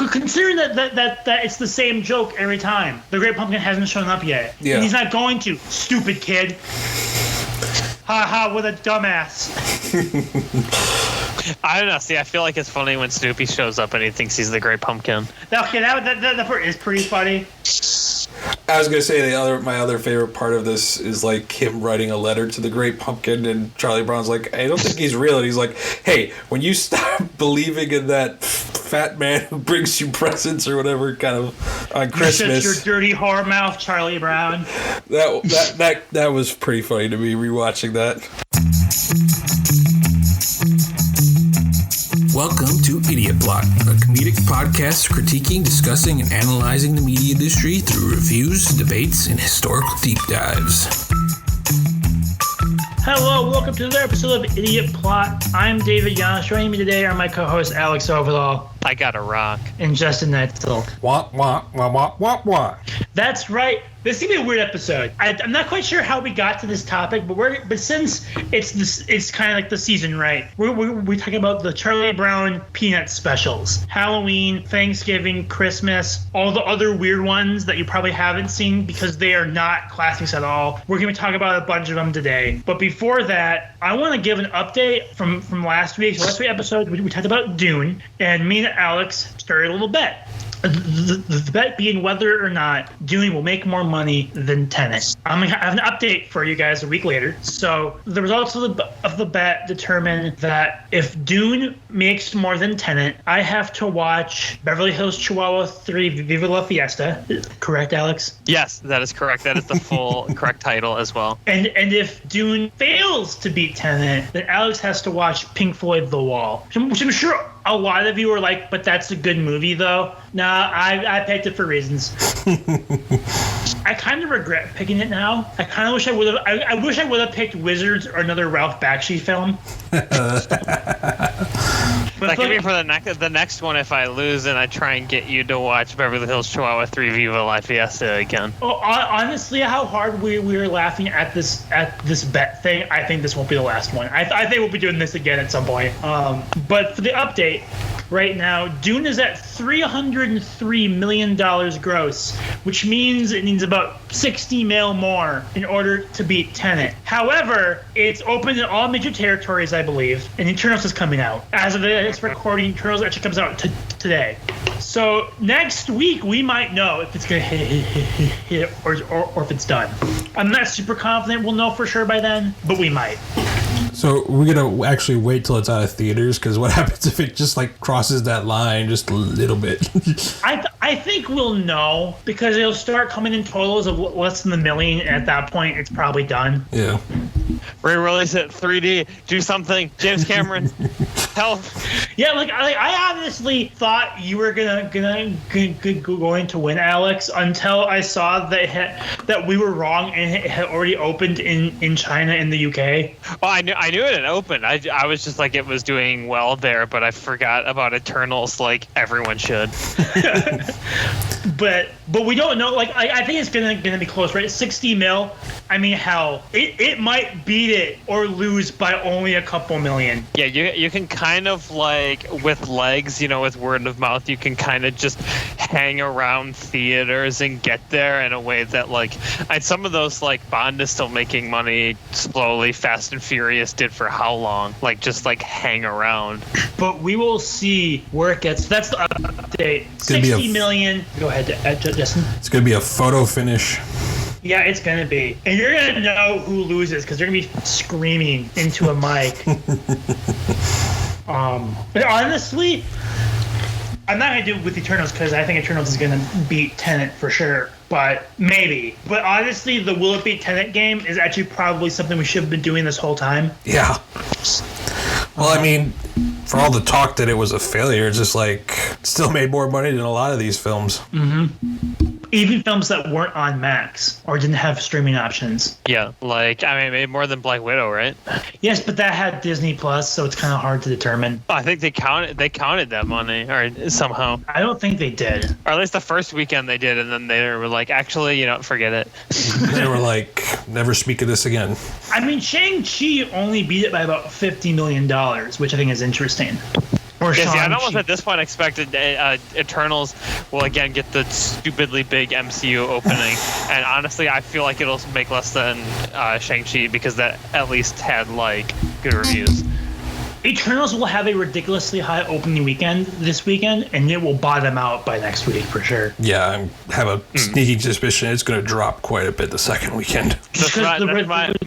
considering that it's the same joke every time. The Great Pumpkin hasn't shown up yet. Yeah. And he's not going to. Stupid kid. Ha ha, what a dumbass. I don't know. See, I feel like it's funny when Snoopy shows up and he thinks he's the Great Pumpkin. Okay, that part is pretty funny. I was gonna say my other favorite part of this is like him writing a letter to the Great Pumpkin, and Charlie Brown's like, I don't think he's real, and he's like, hey, when you stop believing in that fat man who brings you presents or whatever, kind of on Christmas, your dirty whore mouth, Charlie Brown. That was pretty funny to me rewatching that. Welcome to Idiot Plot, a comedic podcast critiquing, discussing, and analyzing the media industry through reviews, debates, and historical deep dives. Hello, welcome to another episode of Idiot Plot. I'm David Yanis. Joining me today are my co-hosts Alex Overall. I got a rock. And Justin Netzel. Wah, wah, wah, wah, wah, wah. That's right. This is gonna be a weird episode. I'm not quite sure how we got to this topic, but since it's kind of like the season, right? We're talking about the Charlie Brown Peanut specials, Halloween, Thanksgiving, Christmas, all the other weird ones that you probably haven't seen because they are not classics at all. We're gonna talk about a bunch of them today. But before that, I want to give an update from last week's episode. We talked about Dune, and me and Alex started a little bet. The bet being whether or not Dune will make more money than Tenet. I'm going to have an update for you guys a week later. So the results of the bet determine that if Dune makes more than Tenet, I have to watch Beverly Hills Chihuahua 3 Viva La Fiesta. Correct, Alex? Yes, that is correct. That is the full correct title as well. And if Dune fails to beat Tenet, then Alex has to watch Pink Floyd The Wall, which I'm sure a lot of you are like, but that's a good movie, though. Nah, I picked it for reasons. I kind of regret picking it now. I kind of wish I would have. I wish I would have picked Wizards or another Ralph Bakshi film. That could be for the next one if I lose and I try and get you to watch Beverly Hills Chihuahua 3 Viva La Fiesta again. Oh, honestly, how hard we were laughing at this bet thing. I think this won't be the last one. I think we'll be doing this again at some point. But for the update, right now, Dune is at $303 million gross, which means it needs about 60 mil more in order to beat Tenet. However, it's open in all major territories, I believe, and Eternals is coming out. As of this recording, Eternals actually comes out today. So next week, we might know if it's going to hit or if it's done. I'm not super confident we'll know for sure by then, but we might. So we're going to actually wait till it's out of theaters, because what happens if it just like crosses that line just a little bit? I think we'll know, because it'll start coming in totals of less than $1 million. At that point, it's probably done. Yeah. Re-release it 3D. Do something. James Cameron. Help. Yeah, I honestly thought you were going to win, Alex, until I saw that we were wrong and it had already opened in China and the UK. Well, I knew it had opened. I was just like, it was doing well there, but I forgot about Eternals like everyone should. But we don't know. Like, I think it's gonna be close, right? 60 mil. I mean, hell, it might beat it or lose by only a couple million. Yeah, you can kind of like with legs, with word of mouth, you can kind of just hang around theaters and get there in a way that some of those like Bond is still making money slowly. Fast and Furious did for how long? Just hang around. But we will see where it gets. That's the update. 60 million. Go ahead, Justin. It's going to be a photo finish. Yeah, it's going to be. And you're going to know who loses because they're going to be screaming into a mic. But honestly, I'm not going to do it with Eternals because I think Eternals is going to beat Tenet for sure. But maybe. But honestly, the will it beat Tenet game is actually probably something we should have been doing this whole time. Yeah. Well, I mean, for all the talk that it was a failure, it's just still made more money than a lot of these films. Mm-hmm. Even films that weren't on Max or didn't have streaming options. Yeah, maybe more than Black Widow, right? Yes, but that had Disney Plus, so it's kind of hard to determine. I think they counted that money, or somehow. I don't think they did. Or at least the first weekend they did, and then they were like, actually, forget it. They were like, never speak of this again. I mean, Shang-Chi only beat it by about $50 million, which I think is interesting. Or Yeah, see, I'd Shang-Chi. almost at this point expected Eternals will again get the stupidly big MCU opening, and honestly, I feel like it'll make less than Shang-Chi because that at least had like good reviews. Eternals will have a ridiculously high opening weekend this weekend, and it will bottom out by next week for sure. Yeah, I have a sneaking suspicion it's going to drop quite a bit the second weekend. That's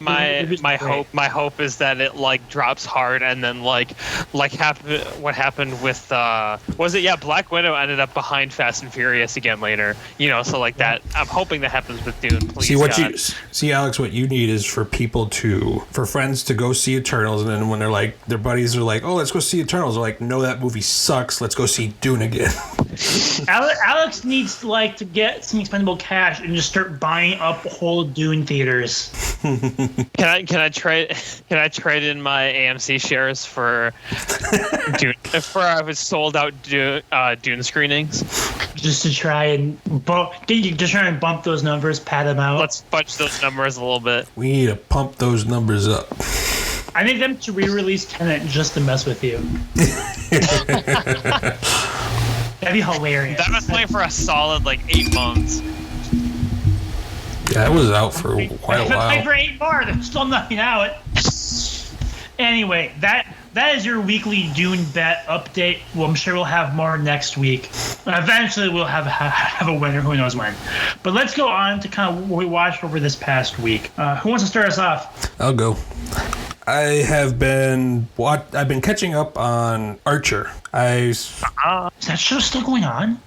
my hope. My hope is that it like drops hard, and then like what happened with Black Widow ended up behind Fast and Furious again later. So like that. I'm hoping that happens with Dune. Please, see, Alex, what you need is for friends to go see Eternals, and then when they're like their buddies are like, oh, let's go see Eternals, they're like, no, that movie sucks. Let's go see Dune again. Alex needs to get some expendable cash and just start buying up whole Dune theaters. Can I trade in my AMC shares for Dune for sold out Dune screenings? Just to try and bump those numbers, pad them out. Let's fudge those numbers a little bit. We need to pump those numbers up. I need them to re-release Tenet just to mess with you. That'd be hilarious. That was playing for a solid 8 months. Yeah, it was out for quite a while. Playing for 8 more. They're still nothing out. Anyway, that is your weekly Dune bet update. Well, I'm sure we'll have more next week. Eventually, we'll have a winner. Who knows when? But let's go on to kind of what we watched over this past week. Who wants to start us off? I'll go. I've been catching up on Archer. Is that show still going on?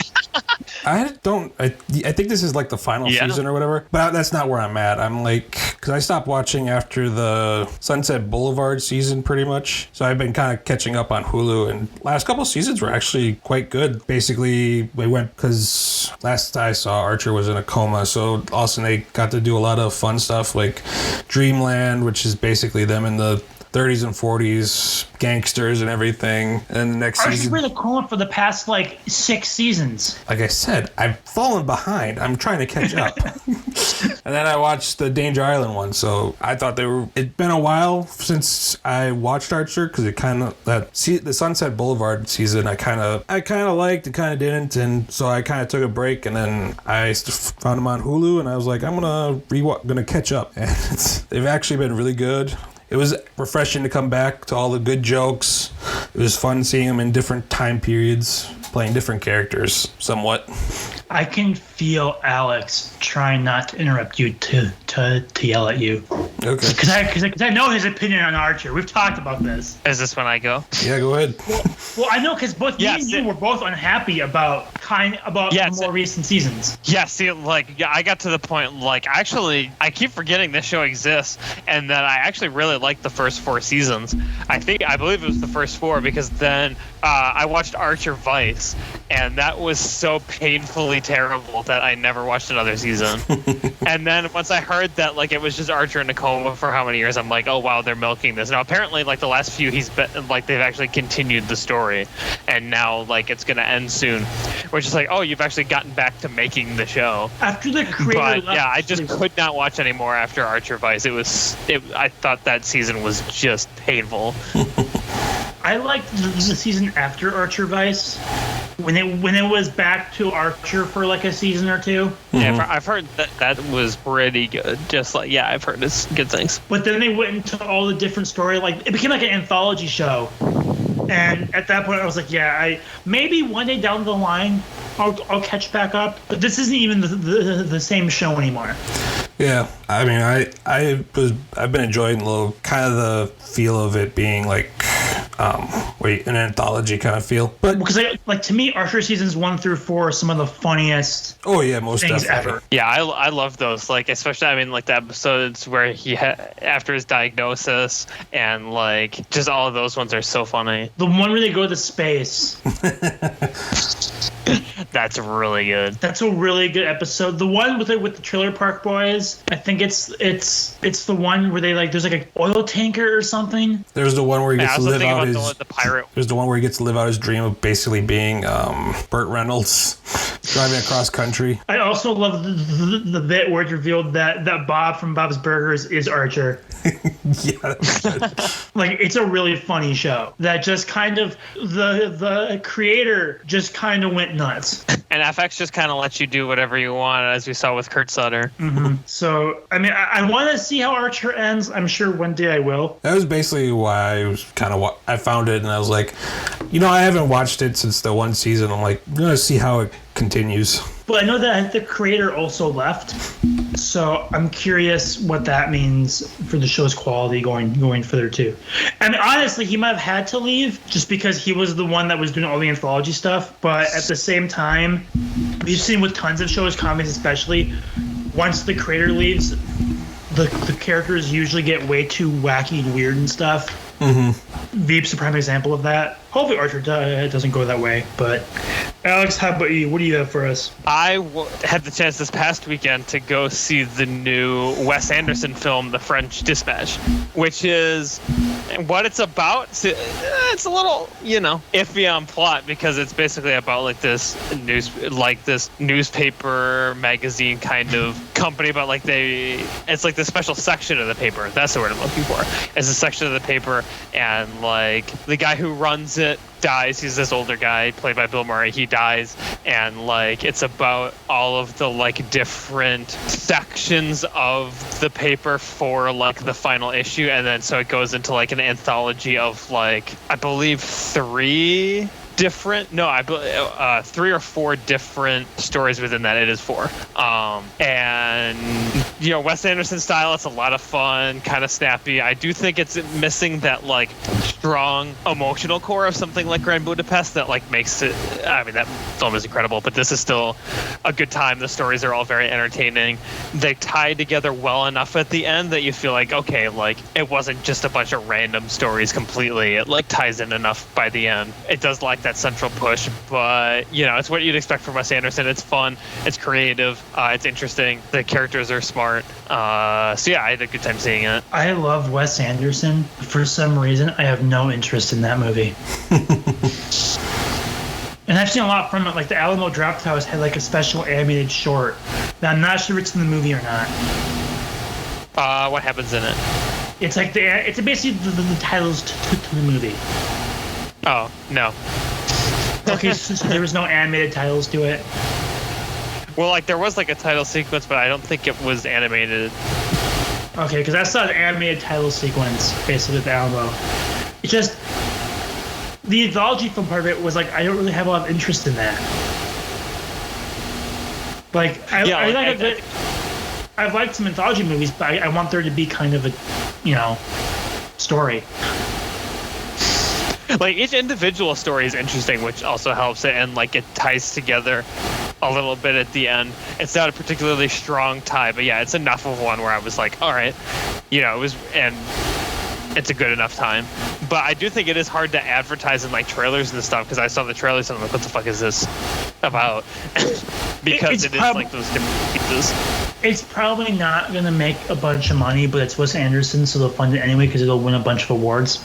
I think this is like the final season or whatever, but that's not where I'm at. I'm because I stopped watching after the Sunset Boulevard season pretty much. So I've been kind of catching up on Hulu, and last couple seasons were actually quite good. Basically, we went because last I saw Archer was in a coma, so also they got to do a lot of fun stuff like Dreamland, which is basically them in the 30s and 40s gangsters and everything. And the next season, Archer's been a coma for the past 6 seasons. Like I said, I've fallen behind. I'm trying to catch up. And then I watched the Danger Island one, so I thought it'd been a while since I watched Archer, because it kind of the Sunset Boulevard season I kind of liked, it kind of didn't, and so I kind of took a break, and then I found them on Hulu, and I was like, I'm gonna catch up, and they've actually been really good. It was refreshing to come back to all the good jokes. It was fun seeing them in different time periods, playing different characters somewhat. I can feel Alex trying not to interrupt you to yell at you. Okay. Because I know his opinion on Archer. We've talked about this. Is this when I go? Yeah, go ahead. Well, I know because both me and you were both unhappy about more recent seasons. Yeah, see, I got to the point, actually, I keep forgetting this show exists, and that I actually really liked the first 4 seasons. I believe it was the first 4, because then I watched Archer Vice, and that was so painfully terrible that I never watched another season. And then once I heard that it was just Archer in a coma for how many years, I'm like, oh wow, they're milking this. Now apparently the last few he's been they've actually continued the story, and now it's gonna end soon, which is oh, you've actually gotten back to making the show. After the creator left, I just could not watch anymore after Archer Vice. I thought that season was just painful. I liked the season after Archer Vice, when it was back to Archer for a season or 2. Yeah, I've heard that was pretty good. I've heard it's good things. But then they went into all the different story. It became an anthology show. And at that point, I was like, maybe one day down the line, I'll catch back up. But this isn't even the same show anymore. Yeah, I mean, I've been enjoying kind of the feel of it being an anthology kind of feel. But because to me, Archer seasons 1 through 4 are some of the funniest. Oh yeah, most things definitely. ever. Yeah, I love those. Especially the episodes where he after his diagnosis, and just all of those ones are so funny. The one where they go to space. That's really good. That's a really good episode. The one with the Trailer Park Boys, I think it's the one where they there's an oil tanker or something. There's the one where he gets to live out the pirate. There's the one where he gets to live out his dream of basically being Burt Reynolds driving across country. I also love the bit where it's revealed that Bob from Bob's Burgers is Archer. Yeah. Like, it's a really funny show that just kind of the creator just kind of went nuts. And FX just kind of lets you do whatever you want, as we saw with Kurt Sutter. Mm-hmm. So, I mean, I want to see how Archer ends. I'm sure one day I will. That was basically why I was I found it, and I was like, I haven't watched it since the one season. I'm like, I'm gonna see how it continues. But I know that the creator also left, so I'm curious what that means for the show's quality going further too. I mean, honestly, he might have had to leave just because he was the one that was doing all the anthology stuff. But at the same time, we've seen with tons of shows, comics especially, once the creator leaves, the characters usually get way too wacky and weird and stuff. Mm-hmm. Veep's a prime example of that. Hopefully Archer doesn't go that way. But Alex, how about you? What do you have for us? I had the chance this past weekend to go see the new Wes Anderson film, The French Dispatch, which is what it's about. It's a little, iffy on plot because it's basically about this newspaper magazine kind of company, but it's like the special section of the paper. That's the word I'm looking for. It's a section of the paper, and the guy who runs it dies. He's this older guy played by Bill Murray. He dies, and it's about all of the different sections of the paper for the final issue, and then so it goes into an anthology of I believe three or four different stories within that. It is four. And Wes Anderson style, it's a lot of fun, kind of snappy. I do think it's missing that strong emotional core of something like Grand Budapest that makes it, I mean, that film is incredible, but this is still a good time. The stories are all very entertaining. They tie together well enough at the end that you feel okay, it wasn't just a bunch of random stories completely. It ties in enough by the end. It does that central push, but it's what you'd expect from Wes Anderson. It's fun, it's creative, it's interesting, the characters are smart. So yeah, I had a good time seeing it. I love Wes Anderson. For some reason, I have no interest in that movie. And I've seen a lot from it, the Alamo Drafthouse had a special animated short that I'm not sure it's in the movie or not. What happens in it? It's it's basically the titles to the movie. Oh, no. Okay, so there was no animated titles to it? Well, there was a title sequence, but I don't think it was animated. Okay, because I saw the animated title sequence, basically, with Alamo. It's just, the anthology film part of it was I don't really have a lot of interest in that. I've liked some anthology movies, but I want there to be kind of a, story. Each individual story is interesting, which also helps it, and it ties together a little bit at the end. It's not a particularly strong tie, but yeah, it's enough of one where I was all right, it was, and it's a good enough time. But I do think it is hard to advertise in trailers and stuff, because I saw the trailers and I'm what the fuck is this about? Because it is those different pieces. It's probably not going to make a bunch of money, but it's Wes Anderson, so they'll fund it anyway because it'll win a bunch of awards.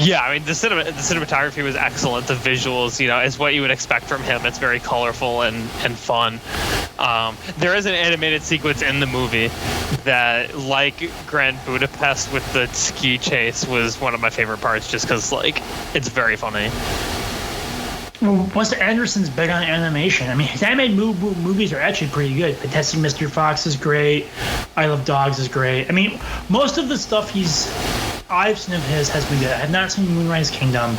Yeah, I mean, the cinematography was excellent. The visuals, is what you would expect from him. It's very colorful and fun. There is an animated sequence in the movie that, Grand Budapest with the ski chase, was one of my favorite parts just because, it's very funny. Well, Wes Anderson's big on animation. I mean, his animated movies are actually pretty good. Fantastic Mr. Fox is great. I Love Dogs is great. I mean, most of the stuff I've seen of his has been good. I have not seen Moonrise Kingdom.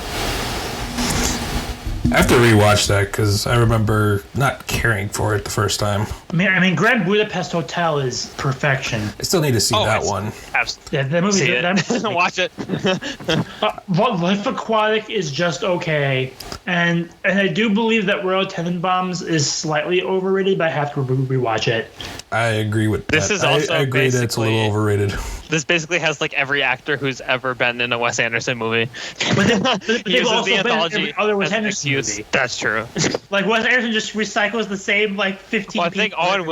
I have to rewatch that because I remember not caring for it the first time. I mean, Grand Budapest Hotel is perfection. I still need to see that one. Absolutely. Yeah, that movie. See it. Watch it. Life Aquatic is just okay, and I do believe that Royal Tenenbaums is slightly overrated, but I have to rewatch it. I agree with that. This is also I agree that it's a little overrated. This basically has like every actor who's ever been in a Wes Anderson movie. But they've Uses also the been in anthology every other Wes as an Anderson excuse. movie. That's true. Like Wes Anderson just recycles the same like 15 Well, I think people. Owen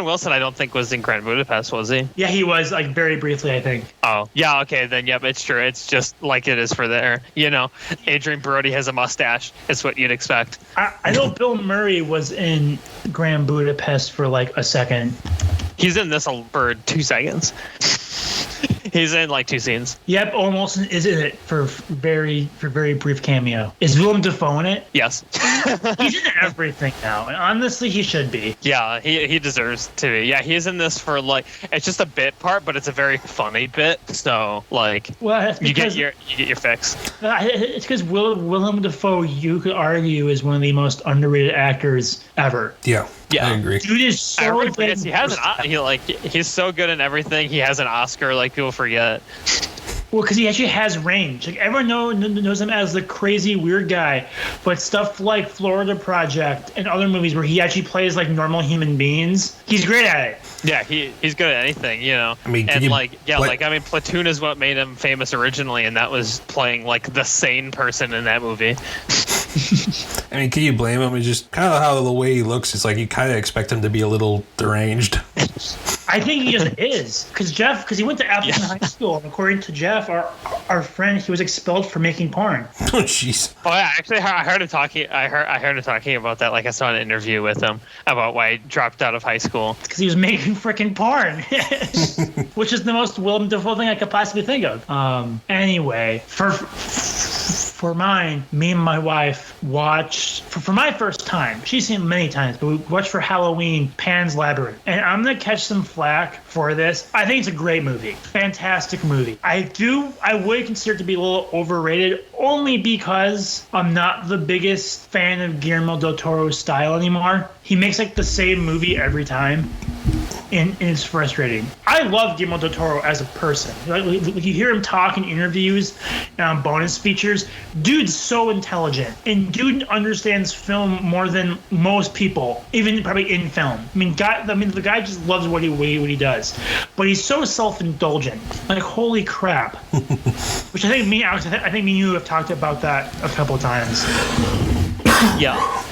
Wilson, I don't think was in Grand Budapest, was he? Yeah, he was, like, very briefly, I think. Oh, yeah, okay, then, yep, it's true. It's just like it is for there. You know, Adrian Brody has a mustache. It's what you'd expect. I know Bill Murray was in Grand Budapest for, like, a second. He's in this for 2 seconds. He's in, like, 2 scenes. Yep, Owen Wilson is in it for very brief cameo. Is Willem Dafoe in it? Yes. He's in everything now, and honestly, he should be. Yeah, he deserves to be. Yeah, he's in this for, like, it's just a bit part, but it's a very funny bit. So, like, Well, that's you get because your fix. it's because Willem Dafoe, you could argue, is one of the most underrated actors ever. Yeah, Yeah. I agree. Dude is so Everybody good. forgets he has he's so good in everything. He has an Oscar, like people forget. Well, because he actually has range. Like everyone knows him as the crazy weird guy, but stuff like Florida Project and other movies where he actually plays like normal human beings, he's great at it. Yeah, he's good at anything, you know. I mean, and Platoon is what made him famous originally, and that was playing like the sane person in that movie. I mean, can you blame him? It's just kind of how the way he looks. It's like you kind of expect him to be a little deranged. I think he just is, because he went to Appleton High School, and according to Jeff, our friend, he was expelled for making porn. Oh, jeez. Oh yeah, actually, I heard him talking. I heard him talking about that. Like I saw an interview with him about why he dropped out of high school. Because he was making freaking porn, which is the most Willem Dafoe thing I could possibly think of. Anyway, for mine, me and my wife watched, for my first time, she's seen it many times, but we watched for Halloween Pan's Labyrinth. And I'm going to catch some flack for this. I think it's a great movie. Fantastic movie. I would consider it to be a little overrated, only because I'm not the biggest fan of Guillermo del Toro's style anymore. He makes like the same movie every time. And it's frustrating. I love Guillermo del Toro as a person. Like, you hear him talk in interviews and on bonus features. Dude's so intelligent, and dude understands film more than most people, even probably in film. The guy just loves what he does, but he's so self-indulgent. Like, holy crap! Which I think me and you have talked about that a couple of times. Yeah.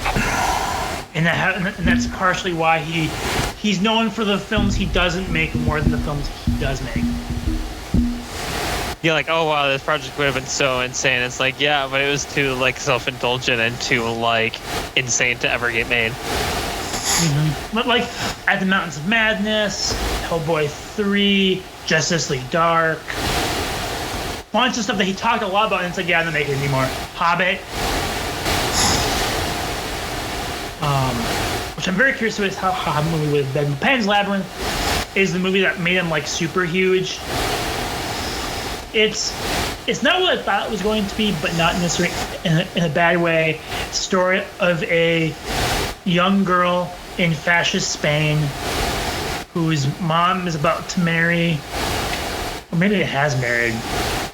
And that's partially why he's known for the films he doesn't make more than the films he does make. You're like, oh wow, this project would have been so insane. It's like, yeah, but it was too like self-indulgent and too like insane to ever get made. Mm-hmm. But like At the Mountains of Madness, Hellboy 3, Justice League Dark, bunch of stuff that he talked a lot about, and it's like, yeah, I'm not making it anymore. Hobbit. Which I'm very curious about how a movie would have been. Pan's Labyrinth is the movie that made him like super huge. It's not what I thought it was going to be, but not necessarily in a bad way. It's a story of a young girl in fascist Spain whose mom is about to marry, or maybe it has married.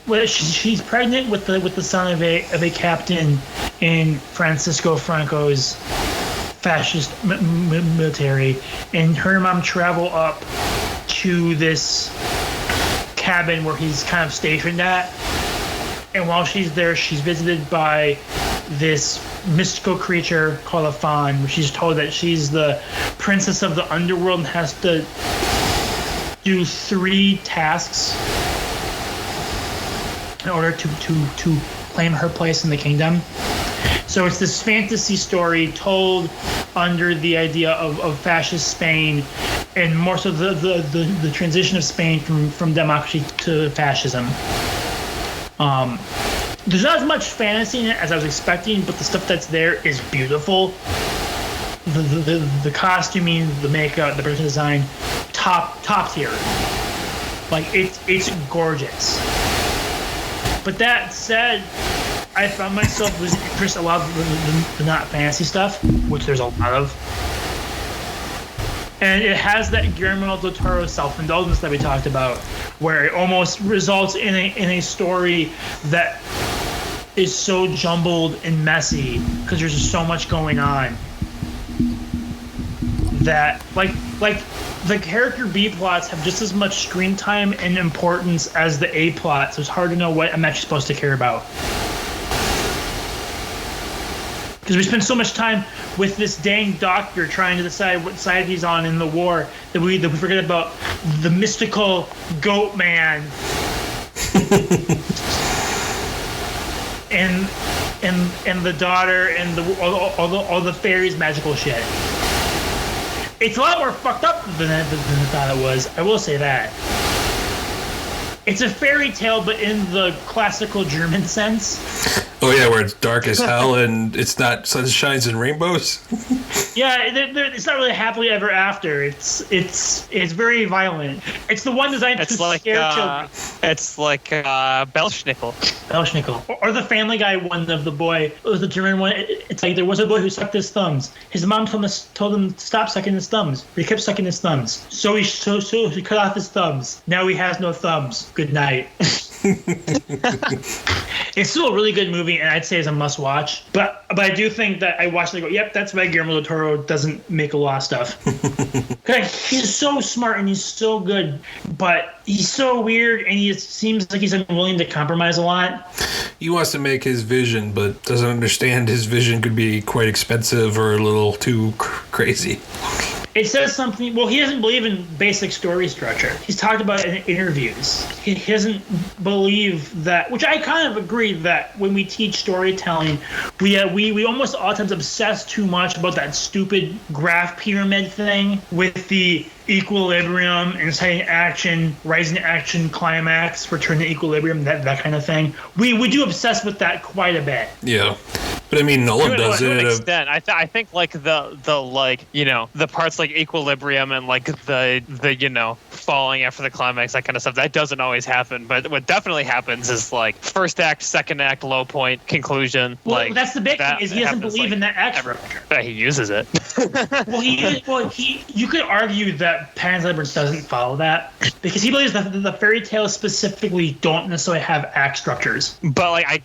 Well, she's pregnant with the son of a captain in Francisco Franco's fascist military, and her and mom travel up to this cabin where he's kind of stationed at, and while she's there, she's visited by this mystical creature called a fawn, where she's told that she's the princess of the underworld and has to do 3 tasks in order to claim her place in the kingdom. So it's this fantasy story told under the idea of fascist Spain, and more so the transition of Spain from democracy to fascism. There's not as much fantasy in it as I was expecting, but the stuff that's there is beautiful. The costuming, the makeup, the production design, top tier. Like it's gorgeous. But that said, I found myself losing interest in a lot of the not fantasy stuff, which there's a lot of. And it has that Guillermo del Toro self-indulgence that we talked about, where it almost results in a story that is so jumbled and messy because there's just so much going on that like the character B plots have just as much screen time and importance as the A plots. So it's hard to know what I'm actually supposed to care about. Because we spend so much time with this dang doctor trying to decide what side he's on in the war that we forget about the mystical goat man and the daughter and all the fairies magical shit. It's a lot more fucked up than I thought it was. I will say that. It's a fairy tale, but in the classical German sense. Oh yeah, where it's dark as hell and it's not sunshines and rainbows. Yeah, it's not really happily ever after. It's very violent. It's the one designed to scare children. It's like Belschnickel. Or the Family Guy one of the boy. It was the German one. It's like there was a boy who sucked his thumbs. His mom told him to stop sucking his thumbs. But he kept sucking his thumbs. So he cut off his thumbs. Now he has no thumbs. Good night. It's still a really good movie, and I'd say it's a must-watch. But I do think that I watched it and go, yep, that's why Guillermo del Toro doesn't make a lot of stuff. He's so smart and he's so good, but he's so weird, and he seems like he's unwilling to compromise a lot. He wants to make his vision, but doesn't understand his vision could be quite expensive or a little too crazy. It says something. Well, he doesn't believe in basic story structure. He's talked about it in interviews. He doesn't believe that, which I kind of agree that when we teach storytelling, we almost all times obsess too much about that stupid graph pyramid thing with the equilibrium, inciting action, rising action, climax, return to equilibrium, that kind of thing. We do obsess with that quite a bit. Yeah. But I mean, Nolan does it. To an extent, I think like the like, you know, the parts like equilibrium and like the you know, falling after the climax, that kind of stuff, that doesn't always happen. But what definitely happens is like first act, second act, low point, conclusion. Well, like that's the big thing is he doesn't believe in that act structure. But he uses it. You could argue that Pan's Labyrinth doesn't follow that because he believes that the fairy tales specifically don't necessarily have act structures. But like I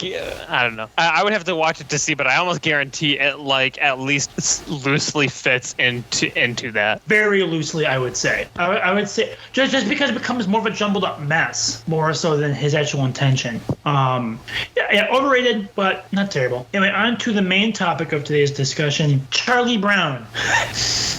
don't know. I would have to watch it to see, but I almost guarantee it like at least loosely fits into that. Very loosely, I would say. I would say just because it becomes more of a jumbled up mess, more so than his actual intention. Yeah, overrated, but not terrible. Anyway, on to the main topic of today's discussion: Charlie Brown.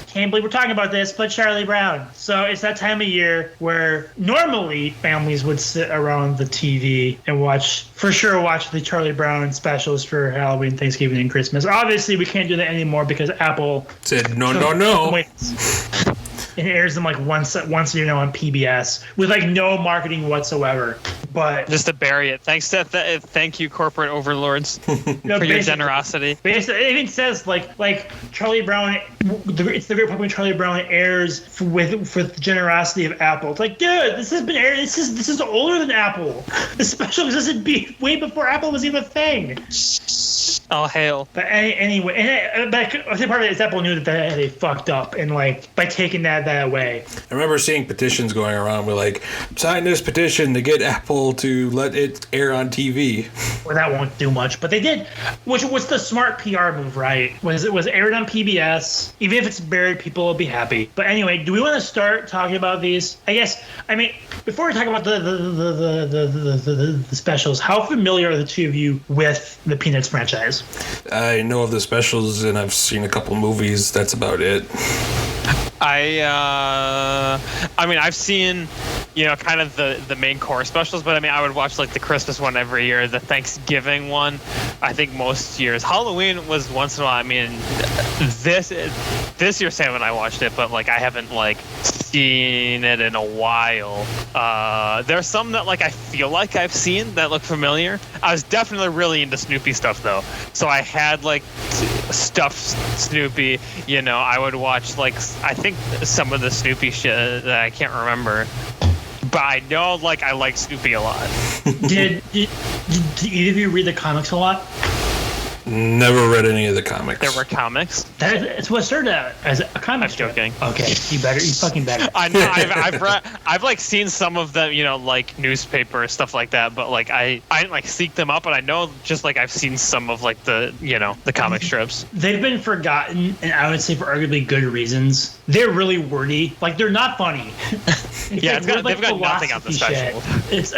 Can't believe we're talking about this, but Charlie Brown. So it's that time of year where normally families would sit around the TV and watch the Charlie Brown specials for Halloween, Thanksgiving, and Christmas. Obviously, we can't do that anymore because Apple said no. It airs them like once a year now on PBS with like no marketing whatsoever. But just to bury it. Thank you, corporate overlords, for your generosity. Basically, it even says like Charlie Brown. It's the very point when Charlie Brown airs with the generosity of Apple. It's like, dude, this has been aired. This is older than Apple. The special existed way before Apple was even a thing. All hail. But anyway, but I think part of it is Apple knew that they fucked up, and like by taking that away. I remember seeing petitions going around with like, sign this petition to get Apple to let it air on TV. Well, that won't do much, but they did, which was the smart PR move, right? It was aired on PBS. Even if it's buried, people will be happy. But anyway, do we want to start talking about these? I mean, before we talk about the specials, how familiar are the two of you with the Peanuts franchise? I know of the specials and I've seen a couple movies. That's about it. I mean, I've seen, you know, kind of the main core specials, but I mean, I would watch like the Christmas one every year, the Thanksgiving one, I think most years. Halloween was once in a while. I mean, this year Sam and I watched it, but like I haven't like seen it in a while. There's some that like I feel like I've seen that look familiar. I was definitely really into Snoopy stuff though, so I had like stuffed Snoopy. You know, I would watch like I think some of the Snoopy shit that I can't remember, but I know like I like Snoopy a lot. Did either of you read the comics a lot? Never read any of the comics. There were comics. That's what started out as a comic I'm strip. joking. Okay, you fucking better. I know. I've like seen some of them, like newspaper stuff like that. But like I didn't like seek them up, and I know just like I've seen some of like the the comic strips. They've been forgotten, and I would say for arguably good reasons. They're really wordy. Like they're not funny. Yeah, they've got nothing on the special.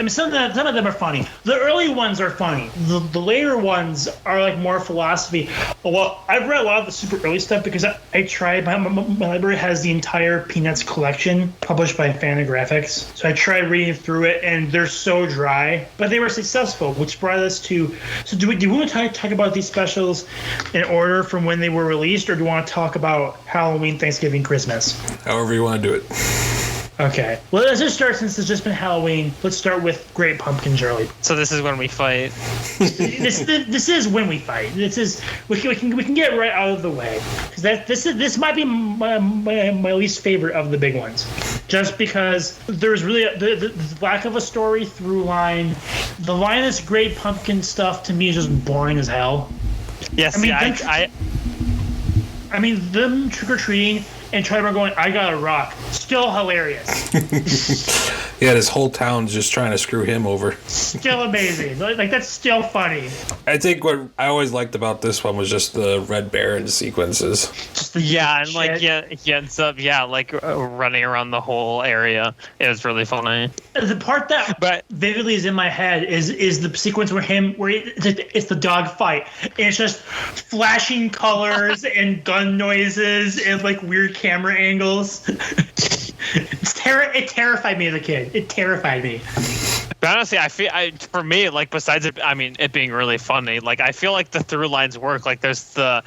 Some of them are funny. The early ones are funny. The later ones are like more philosophy. Well, I've read a lot of the super early stuff because I tried. My library has the entire Peanuts collection published by Fantagraphics. So I tried reading through it, and they're so dry, but they were successful, which brought us to. So do we want to talk about these specials in order from when they were released, or do we want to talk about Halloween, Thanksgiving, Christmas? However you want to do it. Okay. Well, let's just start since it's just been Halloween. Let's start with Great Pumpkin, Charlie. So this is when we fight. This is when we fight. This is we can get right out of the way because this might be my least favorite of the big ones, just because there's really the lack of a story through line. The Linus Great Pumpkin stuff to me is just boring as hell. Yes, I mean, them trick or treating and Charlie Brown going, "I got a rock," still hilarious. Yeah, this whole town's just trying to screw him over. Still amazing. Like that's still funny. I think what I always liked about this one was just the Red Baron sequences. And like he ends up running around the whole area. It was really funny. The part that vividly is in my head is the sequence where it's the dog fight, and it's just flashing colors and gun noises and like weird camera angles. It terrified me as a kid. It terrified me. But honestly, for me, like besides it being really funny, like I feel like the through lines work. Like there's the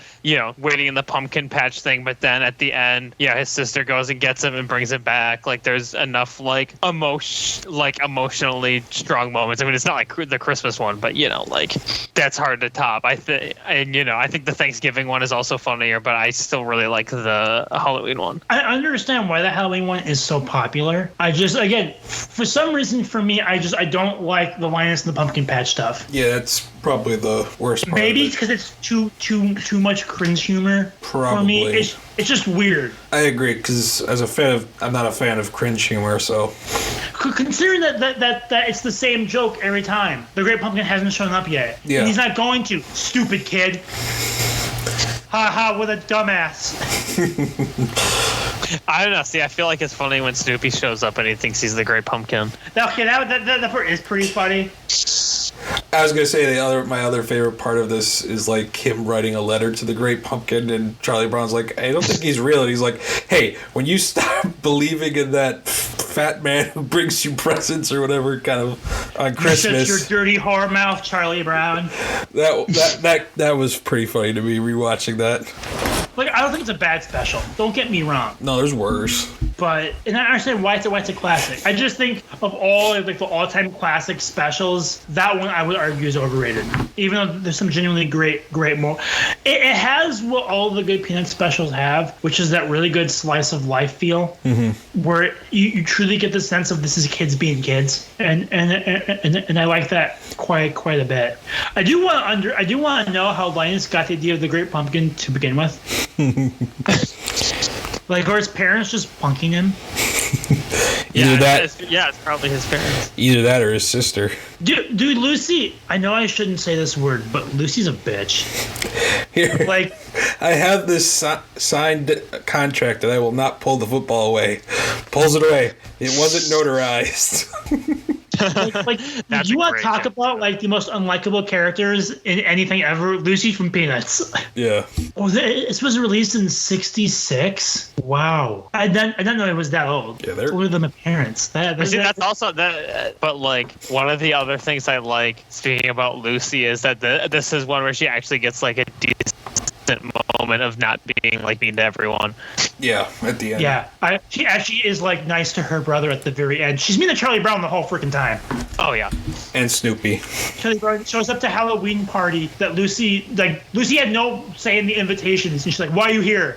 waiting in the pumpkin patch thing, but then at the end, his sister goes and gets him and brings him back. Like there's enough like emotionally strong moments. I mean, it's not like the Christmas one, but like that's hard to top. I think the Thanksgiving one is also funnier, but I still really like the Halloween one. I understand why the Halloween one is so popular. I just again, for some reason, for me, I don't like the Linus and the Pumpkin Patch stuff. Yeah, that's probably the worst part. Maybe because it's too much cringe humor. Probably. For me, it's just weird. I agree because I'm not a fan of cringe humor, so. Considering that it's the same joke every time. The Great Pumpkin hasn't shown up yet. Yeah. And he's not going to. Stupid kid. Ha ha, what a dumbass. I don't know. See, I feel like it's funny when Snoopy shows up and he thinks he's the Great Pumpkin. Okay, that part is pretty funny. I was gonna say my other favorite part of this is like him writing a letter to the Great Pumpkin, and Charlie Brown's like, I don't think he's real. And he's like, hey, when you stop believing in that fat man who brings you presents or whatever, kind of on Christmas. Shut your dirty whore mouth, Charlie Brown. That was pretty funny to me rewatching that. Like, I don't think it's a bad special. Don't get me wrong. No, there's worse. And I understand why it's a classic. I just think of all like the all-time classic specials, that one I would argue is overrated. Even though there's some genuinely great it has what all the good Peanut specials have, which is that really good slice of life feel, where you truly get the sense of this is kids being kids, and I like that quite a bit. I do want to know how Linus got the idea of the Great Pumpkin to begin with. Like, or his parents just punking him? It's probably his parents. Either that or his sister. Dude, Lucy, I know I shouldn't say this word, but Lucy's a bitch. Here, like, I have this signed contract that I will not pull the football away. Pulls it away. It wasn't notarized. like you want to talk about like the most unlikable characters in anything ever? Lucy from Peanuts. Yeah. Oh, this was released in '66. Wow, I didn't know it was that old. Yeah, they're older than my parents. That's also that. But like one of the other things I like speaking about Lucy is that this is one where she actually gets like a decent moment of not being like mean to everyone. Yeah, at the end. Yeah, she actually is like nice to her brother at the very end. She's mean to Charlie Brown the whole freaking time. Oh yeah. And Snoopy. Charlie Brown shows up to Halloween party that Lucy had no say in the invitations, and she's like, "Why are you here?"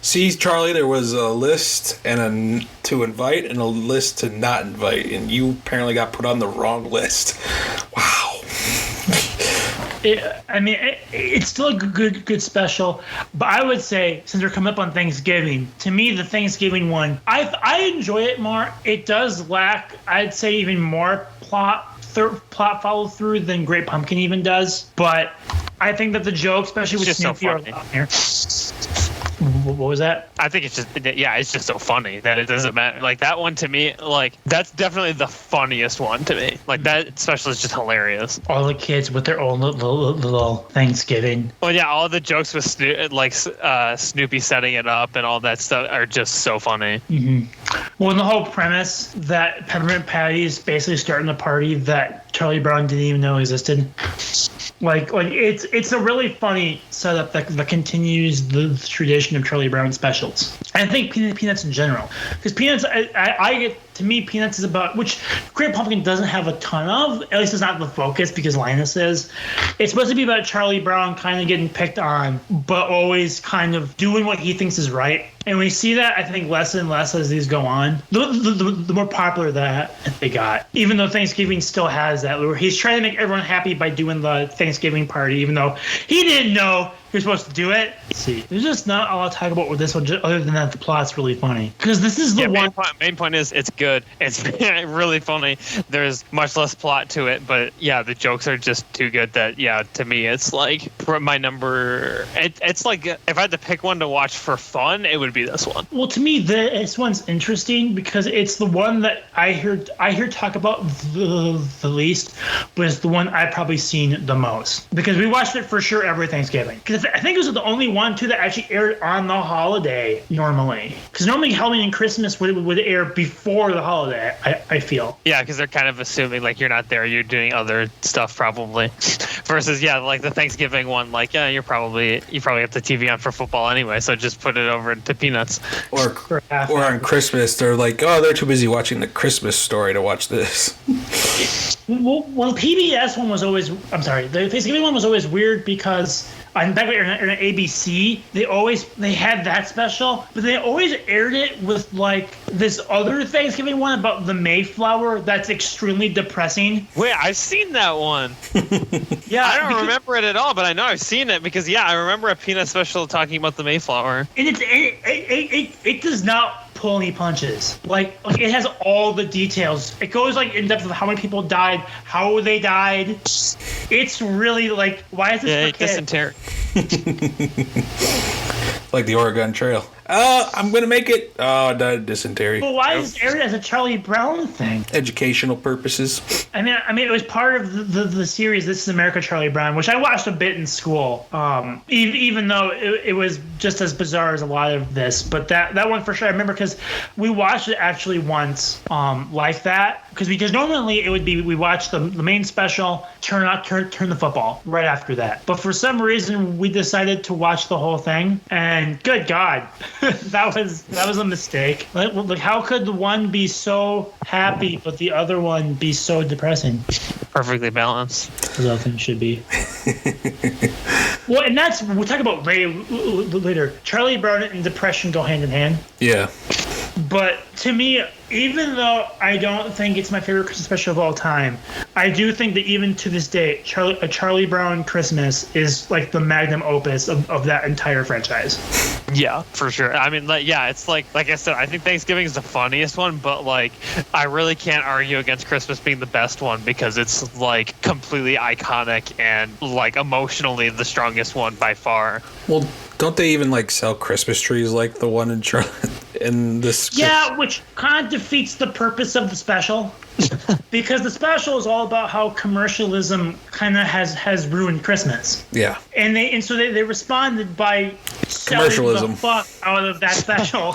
See, Charlie, there was a list and to invite and a list to not invite, and you apparently got put on the wrong list. Wow. It's still a good special, but I would say since we're coming up on Thanksgiving, to me the Thanksgiving one, I enjoy it more. It does lack, I'd say, even more plot follow through than Great Pumpkin even does, but I think that the joke, especially with Snoopy, are here. What was that? I think it's just so funny that it doesn't matter. Like that one to me, like that's definitely the funniest one to me. Like that special is just hilarious. All the kids with their own little Thanksgiving. Well, yeah, all the jokes with Snoopy setting it up and all that stuff are just so funny. Mm-hmm. Well, and the whole premise that Peppermint Patty's basically starting a party that Charlie Brown didn't even know existed. Like it's a really funny setup that continues the tradition of Charlie Brown specials. And I think Peanuts in general, because Peanuts, I get, to me, Peanuts is about, which Great Pumpkin doesn't have a ton of, at least it's not the focus because Linus is. It's supposed to be about Charlie Brown kind of getting picked on, but always kind of doing what he thinks is right. And we see that, I think, less and less as these go on. The more popular that they got, even though Thanksgiving still has that, where he's trying to make everyone happy by doing the Thanksgiving party, even though he didn't know he was supposed to do it. Let's see, there's just not a lot to talk about with this one, other than that the plot's really funny. Because this is the one. Main point is it's good. It's really funny. There's much less plot to it, but yeah, the jokes are just too good that, yeah, to me, it's like my number. It's like if I had to pick one to watch for fun, it would be this one. Well, to me, this one's interesting because it's the one that I hear talk about the least, but it's the one I've probably seen the most because we watched it for sure every Thanksgiving. Because I think it was the only one too that actually aired on the holiday normally. Because normally Halloween and Christmas would air before the holiday. I feel. Yeah, because they're kind of assuming like you're not there, you're doing other stuff probably. Versus like the Thanksgiving one, like you probably have the TV on for football anyway, so just put it over to Peanuts. Or on Christmas, they're like, they're too busy watching the Christmas Story to watch this. Well, PBS one was always, the Thanksgiving one was always weird because on back when on ABC, they had that special, but they always aired it with like this other Thanksgiving one about the Mayflower that's extremely depressing. Wait, I've seen that one. Yeah, I don't remember it at all, but I know I've seen it because I remember a Peanut special talking about the Mayflower. And it does not pull any punches. Like it has all the details. It goes like in depth of how many people died, how they died. It's really like, why is this for kids? Dysentery. Like the Oregon Trail. I'm going to make it. I died of dysentery. But why is it aired as a Charlie Brown thing? Educational purposes. I mean, it was part of the series This Is America, Charlie Brown, which I watched a bit in school. Even though it was just as bizarre as a lot of this, but that one for sure I remember because we watched it actually once, like that. Because normally it would be we watch the main special, turn the football right after that. But for some reason we decided to watch the whole thing, and good God. that was a mistake. Like, how could the one be so happy but the other one be so depressing? Perfectly balanced. As all things should be. Well, and we'll talk about later. Charlie Brown and depression go hand in hand. Yeah. But to me, even though I don't think it's my favorite Christmas special of all time, I do think that even to this day, a Charlie Brown Christmas is like the magnum opus of that entire franchise. Yeah, for sure. I mean, it's like I said, I think Thanksgiving is the funniest one, but like I really can't argue against Christmas being the best one because it's like completely iconic and like emotionally the strongest one by far. Well, don't they even like sell Christmas trees like the one in in this? Yeah, which kind of defeats the purpose of the special. Because the special is all about how commercialism kind of has ruined Christmas. Yeah. And so they responded by selling the fuck out of that special.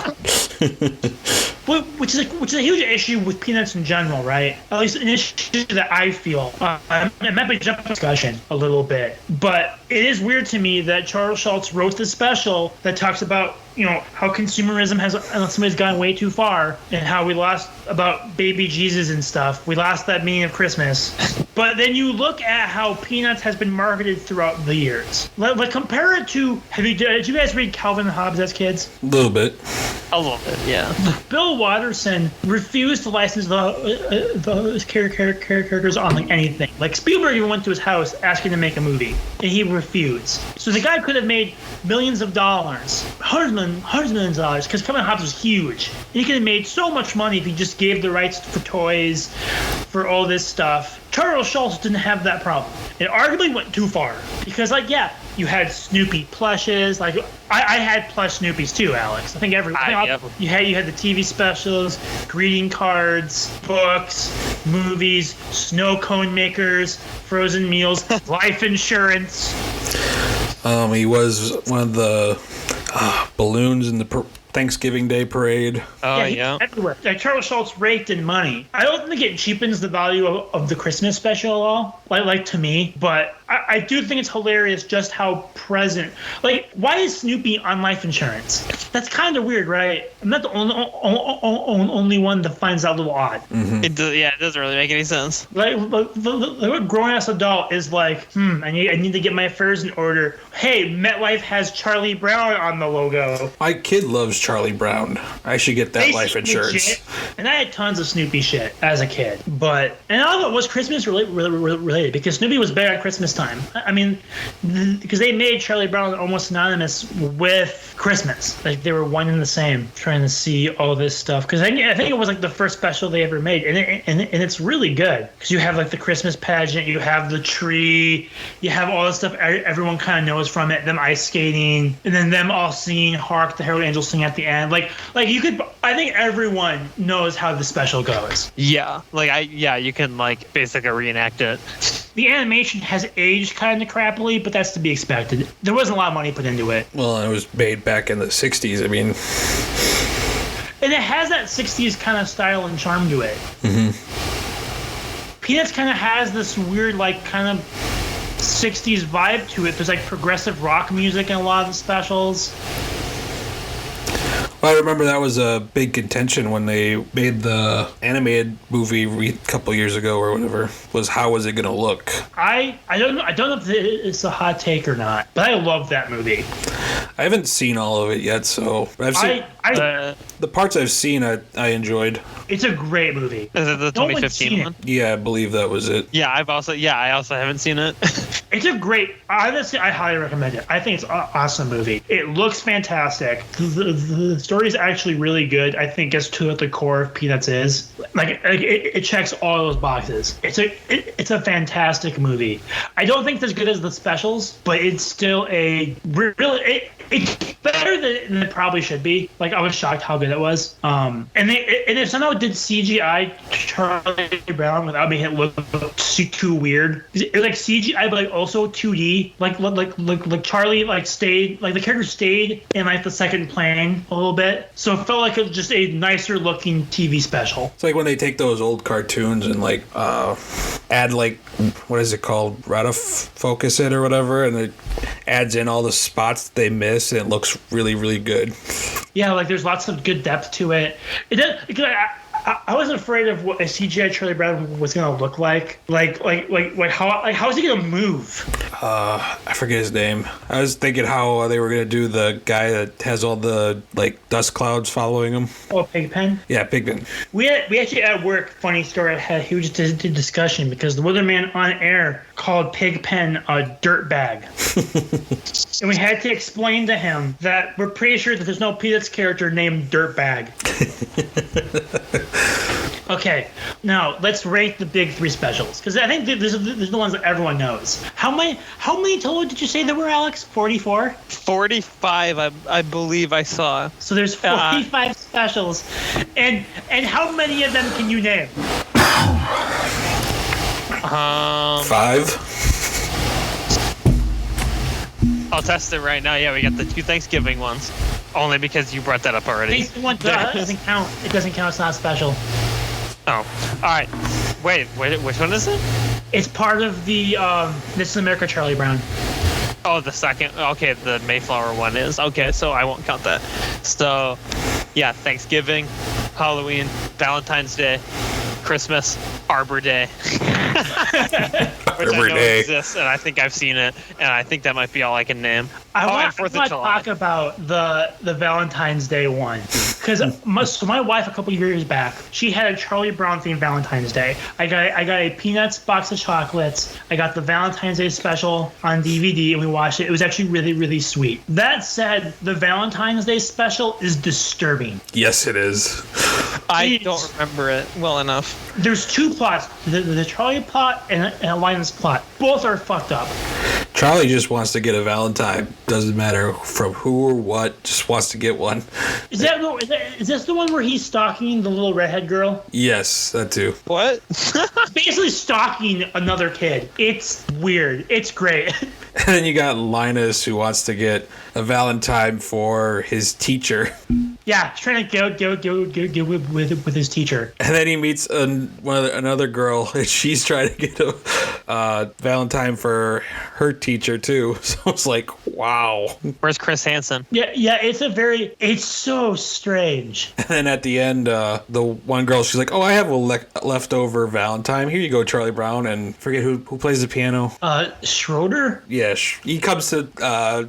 Which is a huge issue with Peanuts in general, right? At least an issue that I feel. It might be a jump discussion a little bit, but it is weird to me that Charles Schultz wrote this special that talks about, how consumerism has somebody's gone way too far and how we lost about baby Jesus and stuff. We lost that meaning of Christmas. But then you look at how Peanuts has been marketed throughout the years. Like compare it to, did you guys read Calvin and Hobbes as kids? A little bit. A little bit, yeah. Bill Watterson refused to license the characters on like anything. Like Spielberg even went to his house asking to make a movie, and he refused. So the guy could have made millions of dollars, hundreds of millions of dollars, because Calvin and Hobbes was huge. And he could have made so much money if he just gave the rights for toys, for all this stuff. Charles Schultz didn't have that problem. It arguably went too far because, you had Snoopy plushes. Like I had plush Snoopies too, Alex. I think you had the TV specials, greeting cards, books, movies, snow cone makers, frozen meals, life insurance. He was one of the balloons in the Thanksgiving Day parade. Oh, yeah. Everywhere. Like Charles Schultz raked in money. I don't think it cheapens the value of the Christmas special at all, like to me, but I do think it's hilarious just how present. Like, why is Snoopy on life insurance? That's kind of weird, right? I'm not the only one that finds that a little odd. Mm-hmm. It doesn't really make any sense. Like a grown-ass adult is like, I need to get my affairs in order. Hey, MetLife has Charlie Brown on the logo. My kid loves Charlie Brown. I should get that life insurance. Shit. And I had tons of Snoopy shit as a kid. And all of it was Christmas related because Snoopy was big on Christmas time. I mean, because they made Charlie Brown almost synonymous with Christmas. Like they were one and the same, trying to see all this stuff. Because I think it was like the first special they ever made. And it's really good. Because you have like the Christmas pageant, you have the tree, you have all this stuff everyone kind of knows from it. Them ice skating, and then them all singing Hark the Herald Angels Sing at the end. Like you could, I think everyone knows how the special goes. Yeah. You can basically reenact it. The animation has aged kind of crappily, but that's to be expected. There wasn't a lot of money put into it. Well, it was made back in the 60s. I mean... And it has that 60s kind of style and charm to it. Mm-hmm. Peanuts kind of has this weird, kind of 60s vibe to it. There's, progressive rock music in a lot of the specials. Well, I remember that was a big contention when they made the animated movie a couple years ago or whatever, was how was it going to look? I don't know if it's a hot take or not, but I love that movie. I haven't seen all of it yet, so I've seen the parts I've seen I enjoyed. It's a great movie. Is it the 2015 one? Yeah, I believe that was it. Yeah, I also haven't seen it. It's a great, honestly, I highly recommend it. I think it's an awesome movie. It looks fantastic. The story is actually really good. I think it's to what the core of Peanuts is. It checks all those boxes. It's a fantastic movie. I don't think it's as good as the specials, but it's still it's better than it probably should be. I was shocked how good it was. And they somehow did CGI Charlie Brown without making it look too weird. It was CGI, but also 2D. Like Charlie stayed, the character stayed in the second plane a little bit. So it felt like it was just a nicer looking TV special. It's like when they take those old cartoons and add what is it called? Focus it or whatever, and it adds in all the spots that they miss, and it looks really, really good. Yeah, there's lots of good depth to it. It does, because I was afraid of what a CGI Charlie Brown was gonna look like. How is he gonna move? I forget his name. I was thinking how they were gonna do the guy that has all the dust clouds following him. Oh, Pigpen? Yeah, Pigpen. We actually at work, funny story, had a huge discussion because the weatherman on air called Pigpen a dirtbag. And we had to explain to him that we're pretty sure that there's no Peanuts character named Dirtbag. Okay, now let's rate the big three specials because I think these are the ones that everyone knows. How many total did you say there were, Alex? 44? 45, I believe I saw. So there's 45 specials, and how many of them can you name? 5. I'll test it right now. Yeah, we got the 2 Thanksgiving ones. Only because you brought that up already. Thanksgiving one doesn't count. It doesn't count. It's not special. Oh, all right. Wait, which one is it? It's part of the This is America, Charlie Brown. Oh, the second. Okay, the Mayflower one is. Okay, so I won't count that. So, yeah, Thanksgiving, Halloween, Valentine's Day, Christmas, Arbor Day. Which I know exists, and I think I've seen it, and I think that might be all I can name. I want Fourth to of July. talk about the Valentine's Day one. Because my wife, a couple years back, she had a Charlie Brown themed Valentine's Day. I got a Peanuts box of chocolates. I got the Valentine's Day special on DVD, and we watched it. It was actually really, really sweet. That said, the Valentine's Day special is disturbing. Yes, it is. I don't remember it well enough. There's two plots, the Charlie plot and a Linus plot. Both are fucked up. Charlie just wants to get a Valentine. Doesn't matter from who or what. Just wants to get one. Is this the one where he's stalking the little redhead girl? Yes, that too. What? Basically stalking another kid. It's weird. It's great. And then you got Linus, who wants to get a Valentine for his teacher. Yeah, he's trying to get with his teacher. And then he meets another girl, and she's trying to get a Valentine for her teacher too. So it's like, wow. Where's Chris Hansen? Yeah, it's so strange. And then at the end, the one girl, she's like, "Oh, I have a leftover Valentine. Here you go, Charlie Brown." And forget who plays the piano. Schroeder? Yeah, he comes to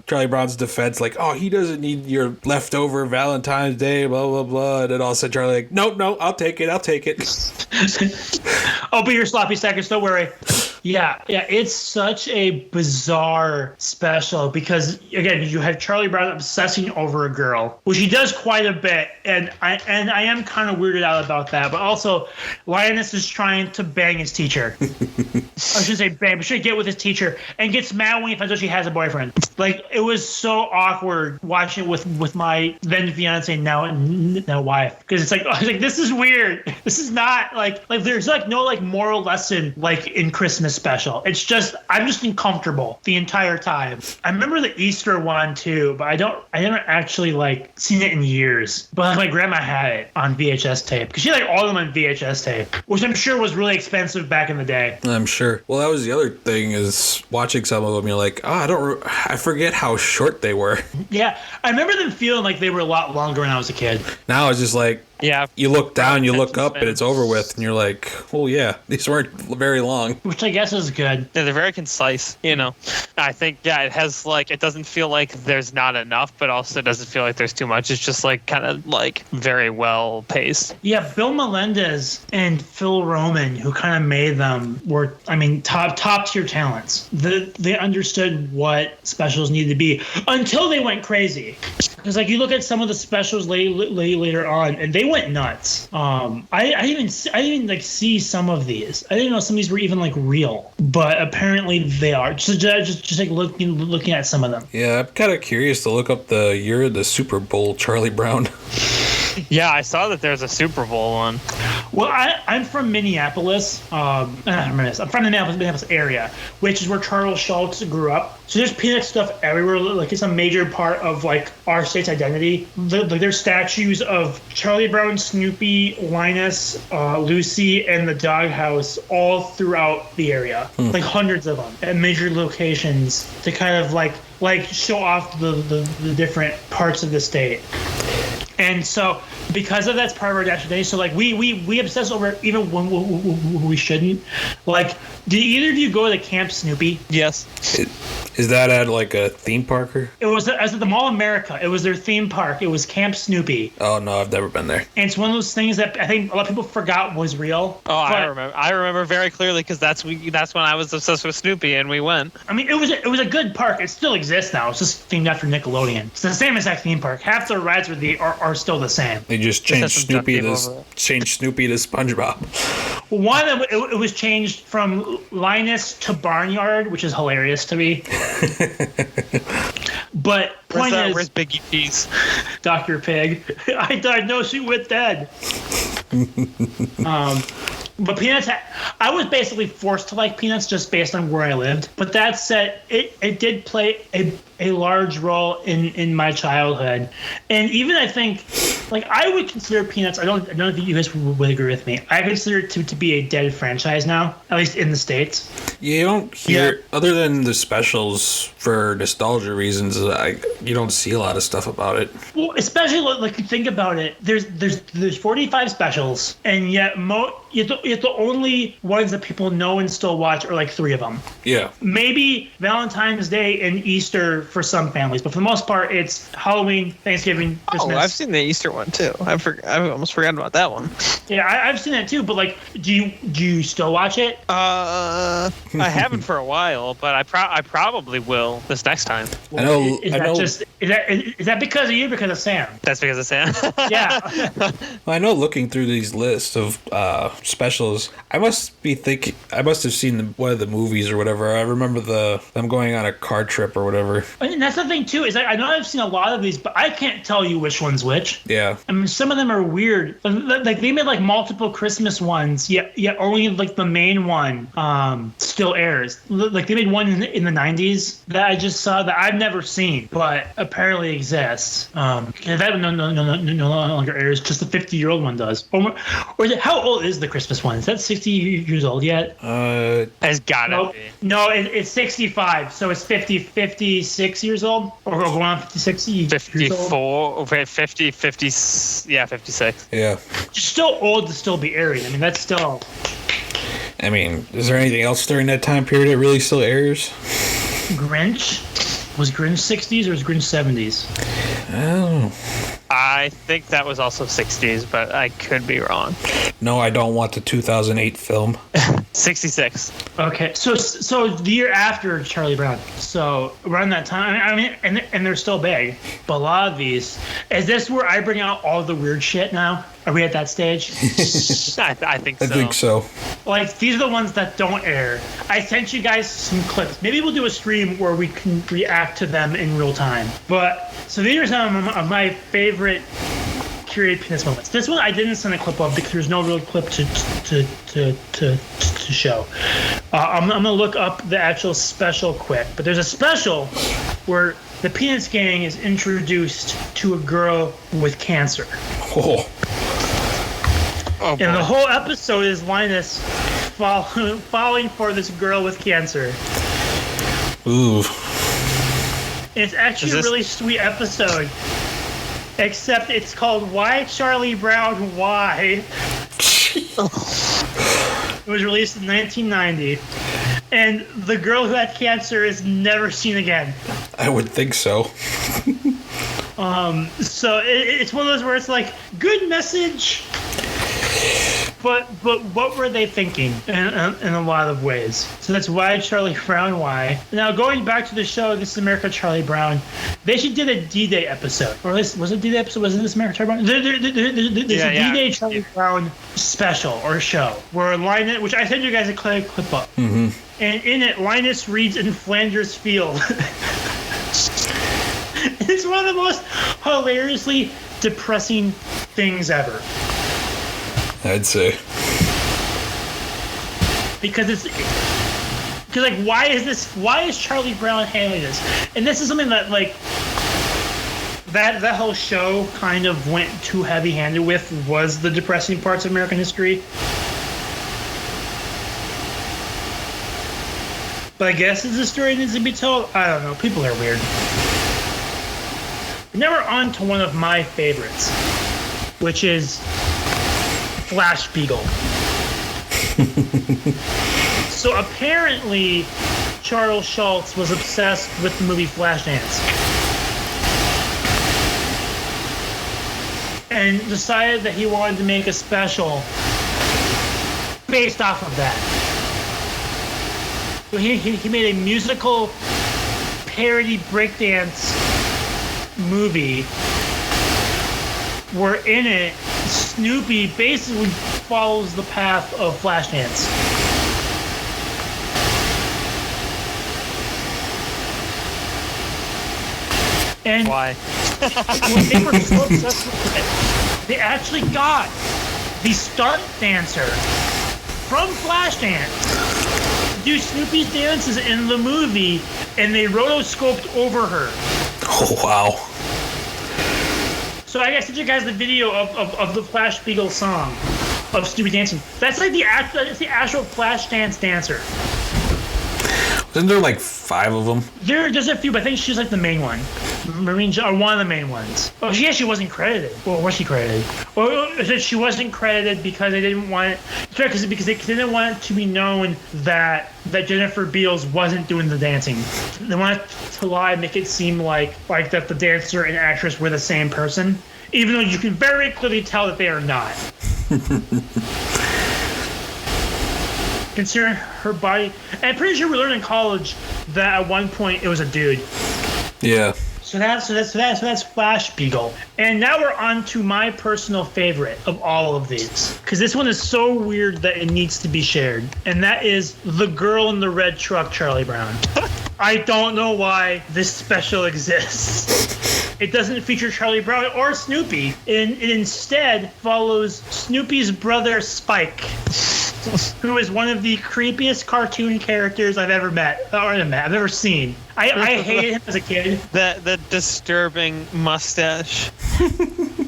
Charlie Brown's defense, like, "Oh, he doesn't need your leftover Valentine's Day, blah blah blah." And then all of a sudden, Charlie like, "No, I'll take it. I'll be your sloppy seconds. Don't worry." Yeah, it's such a bizarre special because, again, you have Charlie Brown obsessing over a girl, which he does quite a bit, and I am kind of weirded out about that. But also, Linus is trying to bang his teacher. I should say bang, but should get with his teacher, and gets mad when he finds out she has a boyfriend. Like, it was so awkward watching it with my then fiance, now wife, because it's like this is weird. This is not like there's like no like moral lesson like in Christmas special. It's just I'm just uncomfortable the entire time. I remember the Easter one too, but I haven't actually like seen it in years. But like, my grandma had it on VHS tape because she had like all of them on VHS tape, which I'm sure was really expensive back in the day. I'm sure. Well, that was the other thing, is watching some of them, you're like, oh, I forget how short they were. Yeah, I remember them feeling like they were a lot longer when I was a kid. Now it's just like, yeah, you look down, you look up, and it's over with, and you're like, oh yeah, these weren't very long. Which I guess is good. Yeah, they're very concise, I think, it has like, it doesn't feel like there's not enough, but also it doesn't feel like there's too much. It's just like kind of like very well paced. Yeah, Bill Melendez and Phil Roman, who kind of made them, were, top tier talents. They understood what specials needed to be until they went crazy. Because like, you look at some of the specials later on, and they went nuts. I didn't even like see some of these. I didn't know some of these were even like real, but apparently they are. Just like looking at some of them. Yeah, I'm kind of curious to look up the year of the Super Bowl Charlie Brown. Yeah, I saw that there's a Super Bowl one. Well, I'm from Minneapolis. I'm from the Minneapolis area, which is where Charles Schultz grew up. So there's Peanut stuff everywhere. Like, it's a major part of like our state's identity. There's statues of Charlie Brown, Snoopy, Linus, Lucy, and the doghouse all throughout the area. Like hundreds of them at major locations to kind of like show off the different parts of the state. And so, because of that's part of our identity, so like we obsess over it even when we shouldn't. Like, did either of you go to Camp Snoopy? Yes. Is that at like a theme park? It was at the Mall of America. It was their theme park. It was Camp Snoopy. Oh no, I've never been there. And it's one of those things that I think a lot of people forgot was real. Oh, I remember very clearly because that's when I was obsessed with Snoopy and we went. It was a good park. It still exists now. It's just themed after Nickelodeon. It's the same exact theme park. Half the rides are still the same. They just changed Snoopy to SpongeBob. One, it was changed from Linus to Barnyard, which is hilarious to me. But point is, where's Biggie Cheese? Dr. Pig. I died. No, she went dead. But Peanuts, I was basically forced to like Peanuts just based on where I lived. But that said, it did play a a large role in my childhood, and even I think, like, I would consider Peanuts. I don't think you guys would agree with me. I consider it to be a dead franchise now, at least in the States. You don't hear, other than the specials for nostalgia reasons, you don't see a lot of stuff about it. Well, especially like you think about it, there's 45 specials, and yet yet the only ones that people know and still watch are like 3 of them. Yeah. Maybe Valentine's Day and Easter for some families, but for the most part, it's Halloween, Thanksgiving, Christmas. Oh, I've seen the Easter one too. I almost forgot about that one. Yeah, I've seen that too. But like, do you still watch it? I haven't for a while, but I probably will this next time. I know. Is that because of you or because of Sam? That's because of Sam. Yeah. Well, I know, looking through these lists of specials, I must have seen one of the movies or whatever. I remember them going on a car trip or whatever. And that's the thing too, is I know I've seen a lot of these, but I can't tell you which one's which. Yeah. I mean, some of them are weird. Like they made like multiple Christmas ones, yet only like the main one still airs. Like they made one in the 90s that I just saw that I've never seen, but apparently exists. And that one no longer airs. Just the 50-year-old one does. Or is it, how old is the Christmas one? Is that 60 years old yet? It's gotta be. No, it's 65. So it's 56 years old, or going on 56 years old. 54, 50, yeah, 56. Yeah. Just still old to still be airing. I mean, that's still. I mean, is there anything else during that time period that really still airs? Grinch? Was Grinch 60s or was Grinch 70s? Oh. I think that was also 60s, but I could be wrong. No, I don't want the 2008 film. 66. Okay, so the year after Charlie Brown. So around that time, I mean, and they're still big. But a lot of these, is this where I bring out all the weird shit now? Are we at that stage? I think so. I think so. Like, these are the ones that don't air. I sent you guys some clips. Maybe we'll do a stream where we can react to them in real time. But, so these are some of my favorite curated Peanuts moments. This one I didn't send a clip of because there's no real clip to show. I'm going to look up the actual special quick. But there's a special where the Peanuts gang is introduced to a girl with cancer. Oh. Oh, and the whole episode is Linus falling for this girl with cancer. Ooh. And it's actually a really sweet episode. Except it's called Why Charlie Brown Why? It was released in 1990. And the girl who had cancer is never seen again. I would think so. So it's one of those where it's like, good message. But what were they thinking in a lot of ways? So that's Why Charlie Brown Why. Now going back to the show This is America Charlie Brown, they actually did a D-Day episode. Or at least, was it D-Day episode? Was it This America Charlie Brown? There's a D-Day Charlie Brown special or show where Linus, which I sent you guys a clip up. Mm-hmm. And in it, Linus reads In Flanders Field. It's one of the most hilariously depressing things ever. I'd say. Because like, why is Charlie Brown handling this? And this is something that, like, that whole show kind of went too heavy-handed with, was the depressing parts of American history. But I guess as the story needs to be told, I don't know. People are weird. Now we're on to one of my favorites, which is Flash Beagle. So apparently, Charles Schultz was obsessed with the movie Flashdance and decided that he wanted to make a special based off of that. So he made a musical parody breakdance movie where in it, Snoopy basically follows the path of Flashdance. And why? When they were so obsessed with it, they actually got the stunt dancer from Flashdance to do Snoopy's dances in the movie and they rotoscoped over her. Oh, wow. So I sent you guys the video of the Flash Beagle song of Snoopy dancing. That's like the actual Flash dance dancer. Isn't there like 5 of them? There's a few, but I think she's like the main one. Or one of the main ones. Oh, she wasn't credited. Well, was she credited? Well, she wasn't credited because they didn't want it. Because they didn't want it to be known that Jennifer Beals wasn't doing the dancing. They wanted to lie, make it seem like that the dancer and actress were the same person, even though you can very clearly tell that they are not. Considering her body, and I'm pretty sure we learned in college that at one point it was a dude. Yeah. So that's Flash Beagle. And now we're on to my personal favorite of all of these, because this one is so weird that it needs to be shared, and that is The Girl in the Red Truck, Charlie Brown. I don't know why this special exists. It doesn't feature Charlie Brown or Snoopy. It instead follows Snoopy's brother Spike, who is one of the creepiest cartoon characters I've ever met, I've ever seen. I hated him as a kid. The disturbing mustache.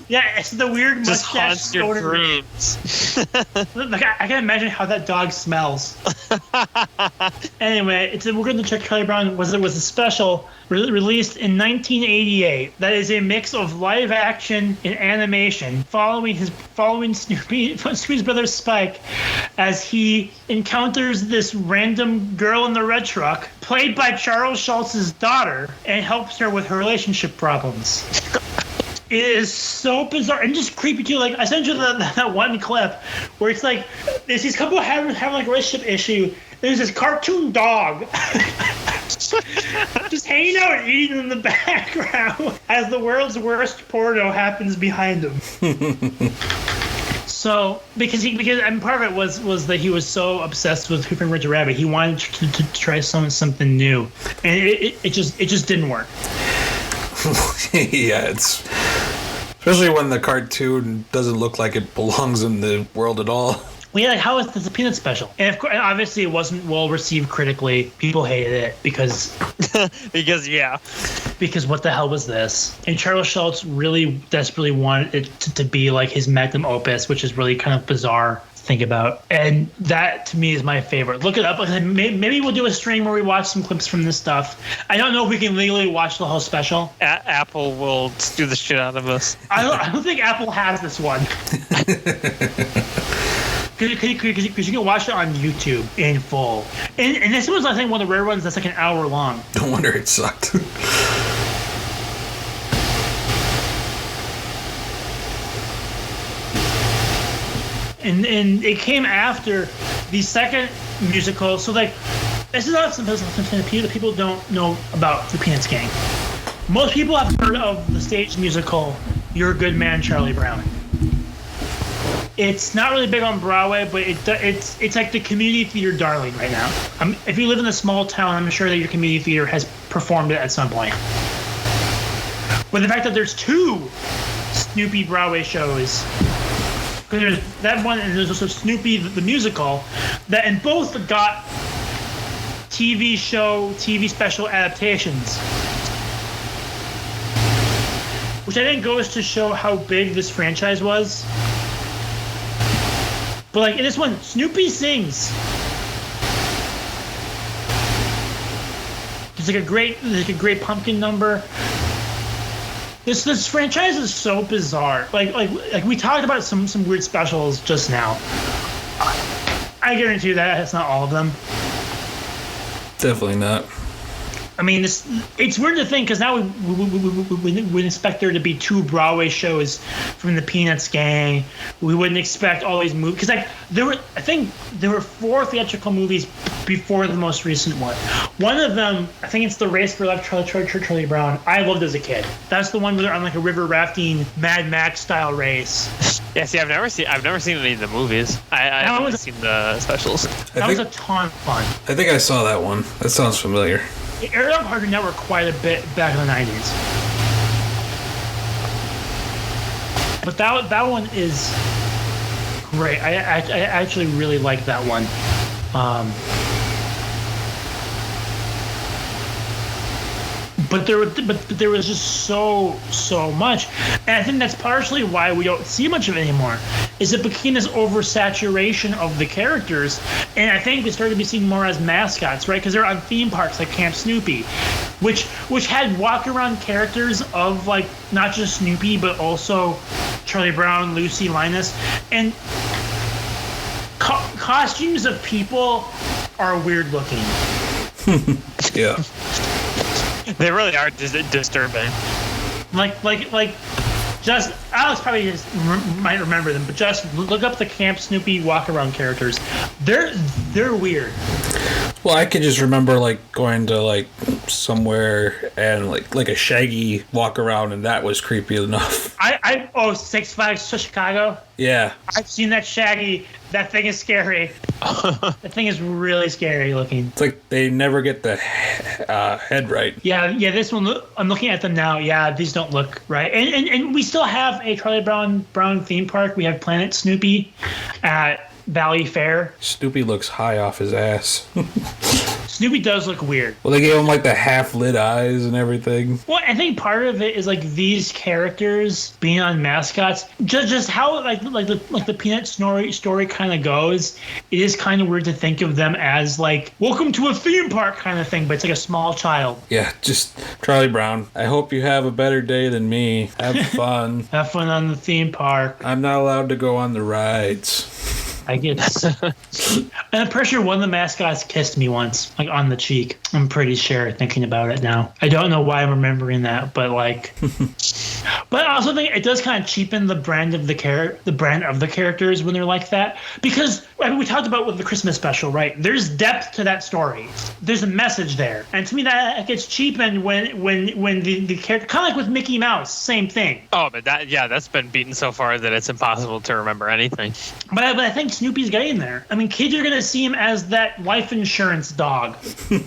Yeah, it's the weird just mustache. haunts your dreams. Like, I can imagine how that dog smells. Anyway, we're going to check Charlie Brown. Was a special released in 1988. That is a mix of live action and animation, following Snoopy's brother Spike, as he encounters this random girl in the red truck, played by Charles Schultz's daughter, and helps her with her relationship problems. It is so bizarre and just creepy too. Like, I sent you that one clip where it's like there's these couple having like a relationship issue. There's this cartoon dog just hanging out and eating in the background as the world's worst porno happens behind him. So because part of it was that he was so obsessed with Who Framed Roger Rabbit, he wanted to try something new, and it just didn't work. Yeah, it's especially when the cartoon doesn't look like it belongs in the world at all. Well, yeah, like, how is this a Peanuts special? And of course, obviously, it wasn't well received critically. People hated it because because what the hell was this? And Charles Schultz really desperately wanted it to be like his magnum opus, which is really kind of bizarre to think about. And that, to me, is my favorite. Look it up. Maybe we'll do a stream where we watch some clips from this stuff. I don't know if we can legally watch the whole special. Apple will do the shit out of us. I don't think Apple has this one. Because you can watch it on YouTube in full. And this was, I think, one of the rare ones that's like an hour long. No wonder it sucked. And it came after the second musical. So, like, this is not something that people don't know about the Peanuts Gang. Most people have heard of the stage musical You're a Good Man, Charlie Brown. It's not really big on Broadway, but it's like the community theater darling right now. If you live in a small town, I'm sure that your community theater has performed it at some point. But the fact that there's 2 Snoopy Broadway shows, because there's that one and there's also Snoopy the musical, that and both got TV special adaptations, which I think goes to show how big this franchise was. But like in this one, Snoopy sings. There's like a great pumpkin number. This franchise is so bizarre. Like we talked about some weird specials just now. I guarantee you that it's not all of them. Definitely not. I mean, it's weird to think because now we expect there to be 2 Broadway shows from the Peanuts Gang. We wouldn't expect all these movies because I think there were 4 theatrical movies before the most recent one. One of them, I think it's The Race for Life, Charlie Brown. I loved as a kid. That's the one where they're on like a river rafting Mad Max style race. Yeah, see, I've never seen any of the movies. I've only seen the specials. That was a ton of fun. I think I saw that one. That sounds familiar. It aired on Cartoon Network quite a bit back in the 90s. But that one is great. I actually really like that one. but there was just so much, and I think that's partially why we don't see much of it anymore. Is it became this oversaturation of the characters, and I think we started to be seeing more as mascots, right? Because they're on theme parks like Camp Snoopy, which had walk around characters of like not just Snoopy but also Charlie Brown, Lucy, Linus, and costumes of people are weird looking. Yeah. They really are disturbing. Like, just Alex probably just might remember them, but just look up the Camp Snoopy walk around characters. They're weird. Well, I could just remember like going to like somewhere and like a Shaggy walk around, and that was creepy enough. Six Flags to Chicago. Yeah, I've seen that Shaggy. That thing is scary. That thing is really scary looking. It's like they never get the head right. Yeah. This one, I'm looking at them now. Yeah, these don't look right. And we still have a Charlie Brown theme park. We have Planet Snoopy at Valley Fair. Snoopy looks high off his ass. Snoopy does look weird. Well, they gave him like the half-lit eyes and everything. Well, I think part of it is like these characters being on mascots. Just how like the Peanut story kind of goes. It is kind of weird to think of them as like welcome to a theme park kind of thing, but it's like a small child. Yeah, just Charlie Brown. I hope you have a better day than me. Have fun. Have fun on the theme park. I'm not allowed to go on the rides. I get it. And I'm pretty sure one of the mascots kissed me once, like on the cheek. I'm pretty sure, thinking about it now. I don't know why I'm remembering that, but like, but I also think it does kind of cheapen the brand of the characters when they're like that, because I mean, we talked about with the Christmas special, right? There's depth to that story. There's a message there, and to me that gets cheapened when the character, kind of like with Mickey Mouse, same thing. Oh, but that's been beaten so far that it's impossible to remember anything. But I think Snoopy's getting there. I mean, kids are going to see him as that life insurance dog. I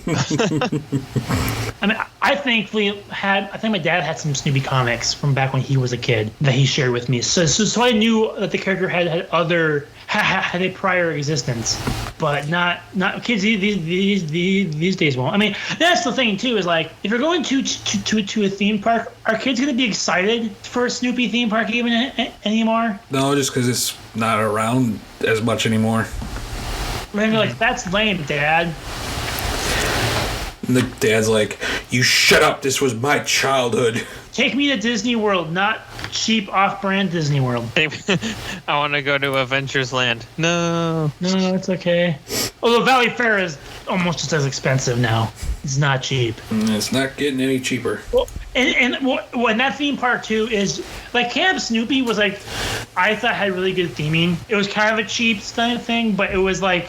mean, I think my dad had some Snoopy comics from back when he was a kid that he shared with me. So I knew that the character had a prior existence, but not kids these days won't. I mean, that's the thing too, is like if you're going to a theme park, are kids going to be excited for a Snoopy theme park even anymore? No, just because it's not around as much anymore. Maybe like, that's lame, Dad. And the dad's like, you shut up, this was my childhood. Take me to Disney World, not cheap off-brand Disney World. I want to go to Adventures Land. No, it's okay. Although Valley Fair is almost just as expensive now. It's not cheap. It's not getting any cheaper. Well, and that theme park too is like Camp Snoopy was like, I thought had really good theming. It was kind of a cheap thing, but it was like,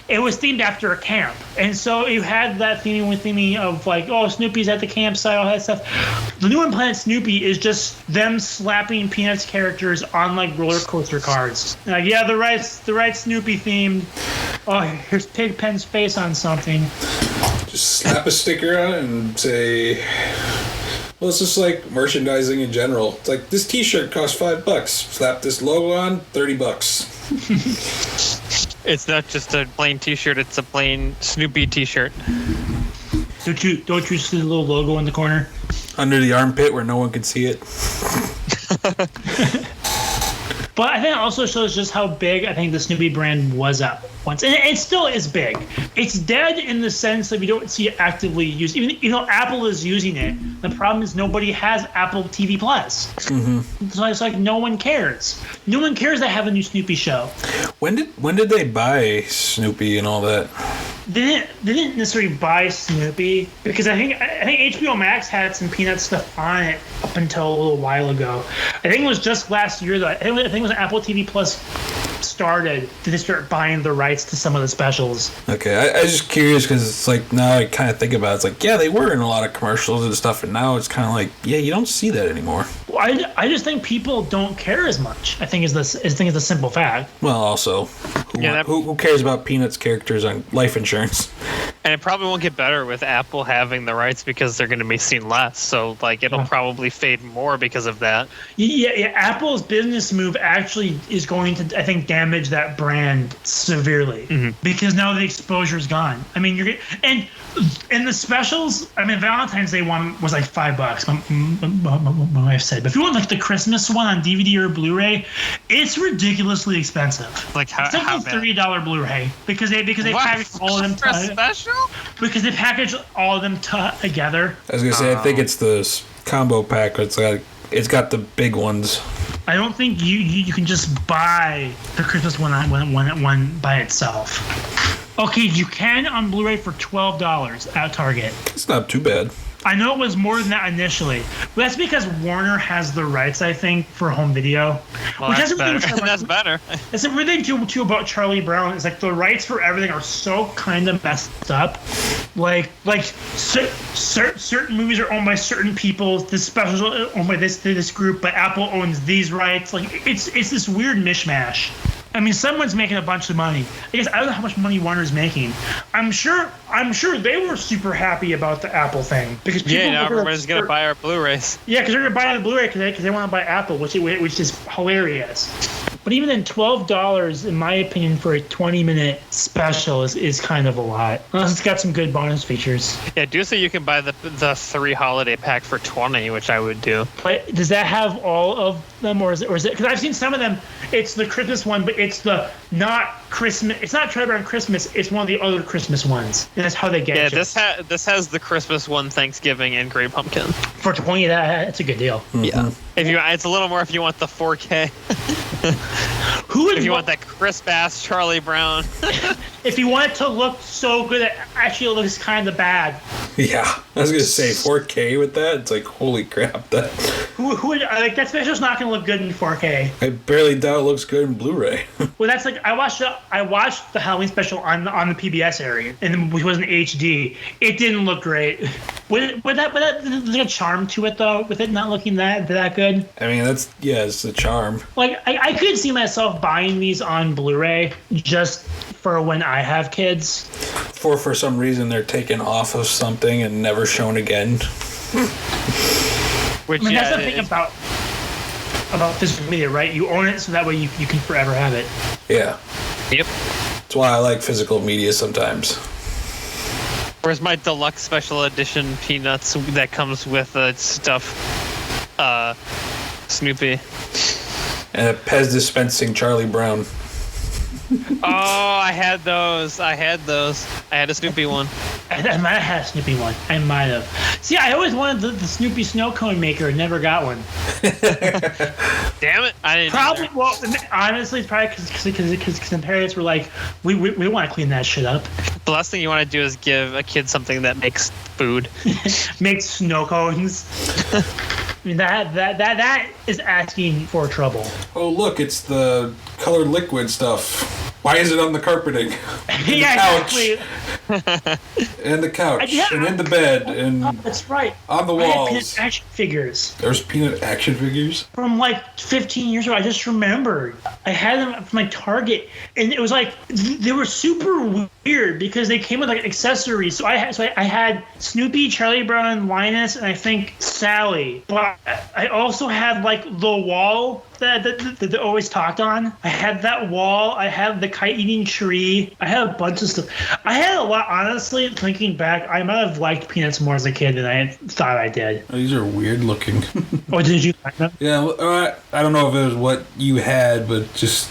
it was themed after a camp, and so you had that theming of like, oh, Snoopy's at the campsite, all that stuff. The new one, Planet Snoopy, is just them slapping Peanuts characters on like roller coaster cars. Like, yeah, the right Snoopy themed. Oh, here's Pigpen's face on something. Just slap a sticker on it and say, well, it's just like merchandising in general. It's like, this t-shirt costs $5. Slap this logo on, $30. It's not just a plain t-shirt, it's a plain Snoopy t-shirt. Don't you see the little logo in the corner? Under the armpit where no one can see it. But I think it also shows just how big I think the Snoopy brand was at once. And it still is big. It's dead in the sense that we don't see it actively used. Even Apple is using it. The problem is nobody has Apple TV Plus. Mm-hmm. So it's like no one cares. No one cares they have a new Snoopy show. When did they buy Snoopy and all that? They didn't necessarily buy Snoopy because I think HBO Max had some Peanuts stuff on it up until a little while ago. I think it was just last year that I think it was Apple TV Plus started to start buying the rights to some of the specials. Okay, I was just curious because it's like, now I kind of think about it, it's like, yeah, they were in a lot of commercials and stuff, and now it's kind of like, yeah, you don't see that anymore. Well, I just think people don't care as much. I think is the simple fact. Well, also, who cares about Peanuts characters on life insurance? And it probably won't get better with Apple having the rights because they're going to be seen less. So, like, it'll probably fade more because of that. Yeah, Apple's business move actually is going to, I think, damage that brand severely because now the exposure is gone. I mean, and the specials. I mean, Valentine's Day one was like $5. My wife said, but if you want like the Christmas one on DVD or Blu-ray, it's ridiculously expensive. Like how it's like a $30 Blu-ray because they package all of them. Special? Because they package all of them together. I was gonna say, I think it's the combo pack. It's got the big ones. I don't think you can just buy the Christmas one by itself. Okay, you can on Blu-ray for $12 at Target. It's not too bad. I know it was more than that initially, but that's because Warner has the rights, I think, for home video. Well, which that's doesn't better. That's better. That's the weird thing too about Charlie Brown is like the rights for everything are so kind of messed up. Like certain movies are owned by certain people. This specials are owned by this group, but Apple owns these rights. Like it's this weird mishmash. I mean, someone's making a bunch of money. I guess I don't know how much money Warner's making. I'm sure they were super happy about the Apple thing because people now everybody's gonna buy our Blu-rays. Yeah, because they're gonna buy the Blu-ray because they want to buy Apple, which is hilarious. But even then, $12, in my opinion, for a 20-minute special is kind of a lot. Unless it's got some good bonus features. Yeah, do say you can buy the 3 holiday pack for $20, which I would do. But does that have all of them, or is it? Because I've seen some of them. It's the Christmas one, but it's the not Christmas. It's not Charlie Brown Christmas. It's one of the other Christmas ones, and that's how they get. Yeah, this has the Christmas one, Thanksgiving, and Great Pumpkin. For $20, that's a good deal. Mm-hmm. Yeah, it's a little more if you want the 4K. If you want that crisp ass Charlie Brown. If you want it to look so good, it actually looks kind of bad. Yeah, I was gonna say 4K with that. It's like holy crap. Who would like that special's not gonna look good in 4K. I barely doubt it looks good in Blu-ray. Well, that's like I watched the Halloween special on the PBS area, and which was in HD. It didn't look great. But there's a charm to it though, with it not looking that good. I mean, it's the charm. Like I could see myself buying these on Blu-ray just for when I have kids. For some reason they're taken off of something and never shown again. Which, I mean, that's the thing about physical media, right? You own it, so that way you can forever have it. Yeah. Yep. That's why I like physical media sometimes. Where's my deluxe special edition Peanuts that comes with stuff? Snoopy. And a Pez dispensing Charlie Brown. Oh, I had those. I had a Snoopy one. I might have had a Snoopy one. I might have. See, I always wanted the Snoopy snow cone maker. Never got one. Damn it! I didn't. Probably. Well, honestly, it's probably because the parents were like, we want to clean that shit up. The last thing you want to do is give a kid something that makes food. Make snow cones. I mean, that is asking for trouble. Oh, look, it's the colored liquid stuff. Why is it on the carpeting? Yeah, exactly. And the couch. And in the bed. And that's right. On the I had walls. Peanut action figures. There's Peanut action figures? From like 15 years ago. I just remembered. I had them from my Target. And it was like, they were super weird because they came with like accessories. So I had Snoopy, Charlie Brown, Linus, and I think Sally. But I also had like the wall that they always talked on. I had that wall. I had the kite-eating tree. I had a bunch of stuff. I had a lot, honestly, thinking back, I might have liked Peanuts more as a kid than I thought I did. Oh, these are weird looking. Oh, did you like them? Yeah, I don't know if it was what you had, but just...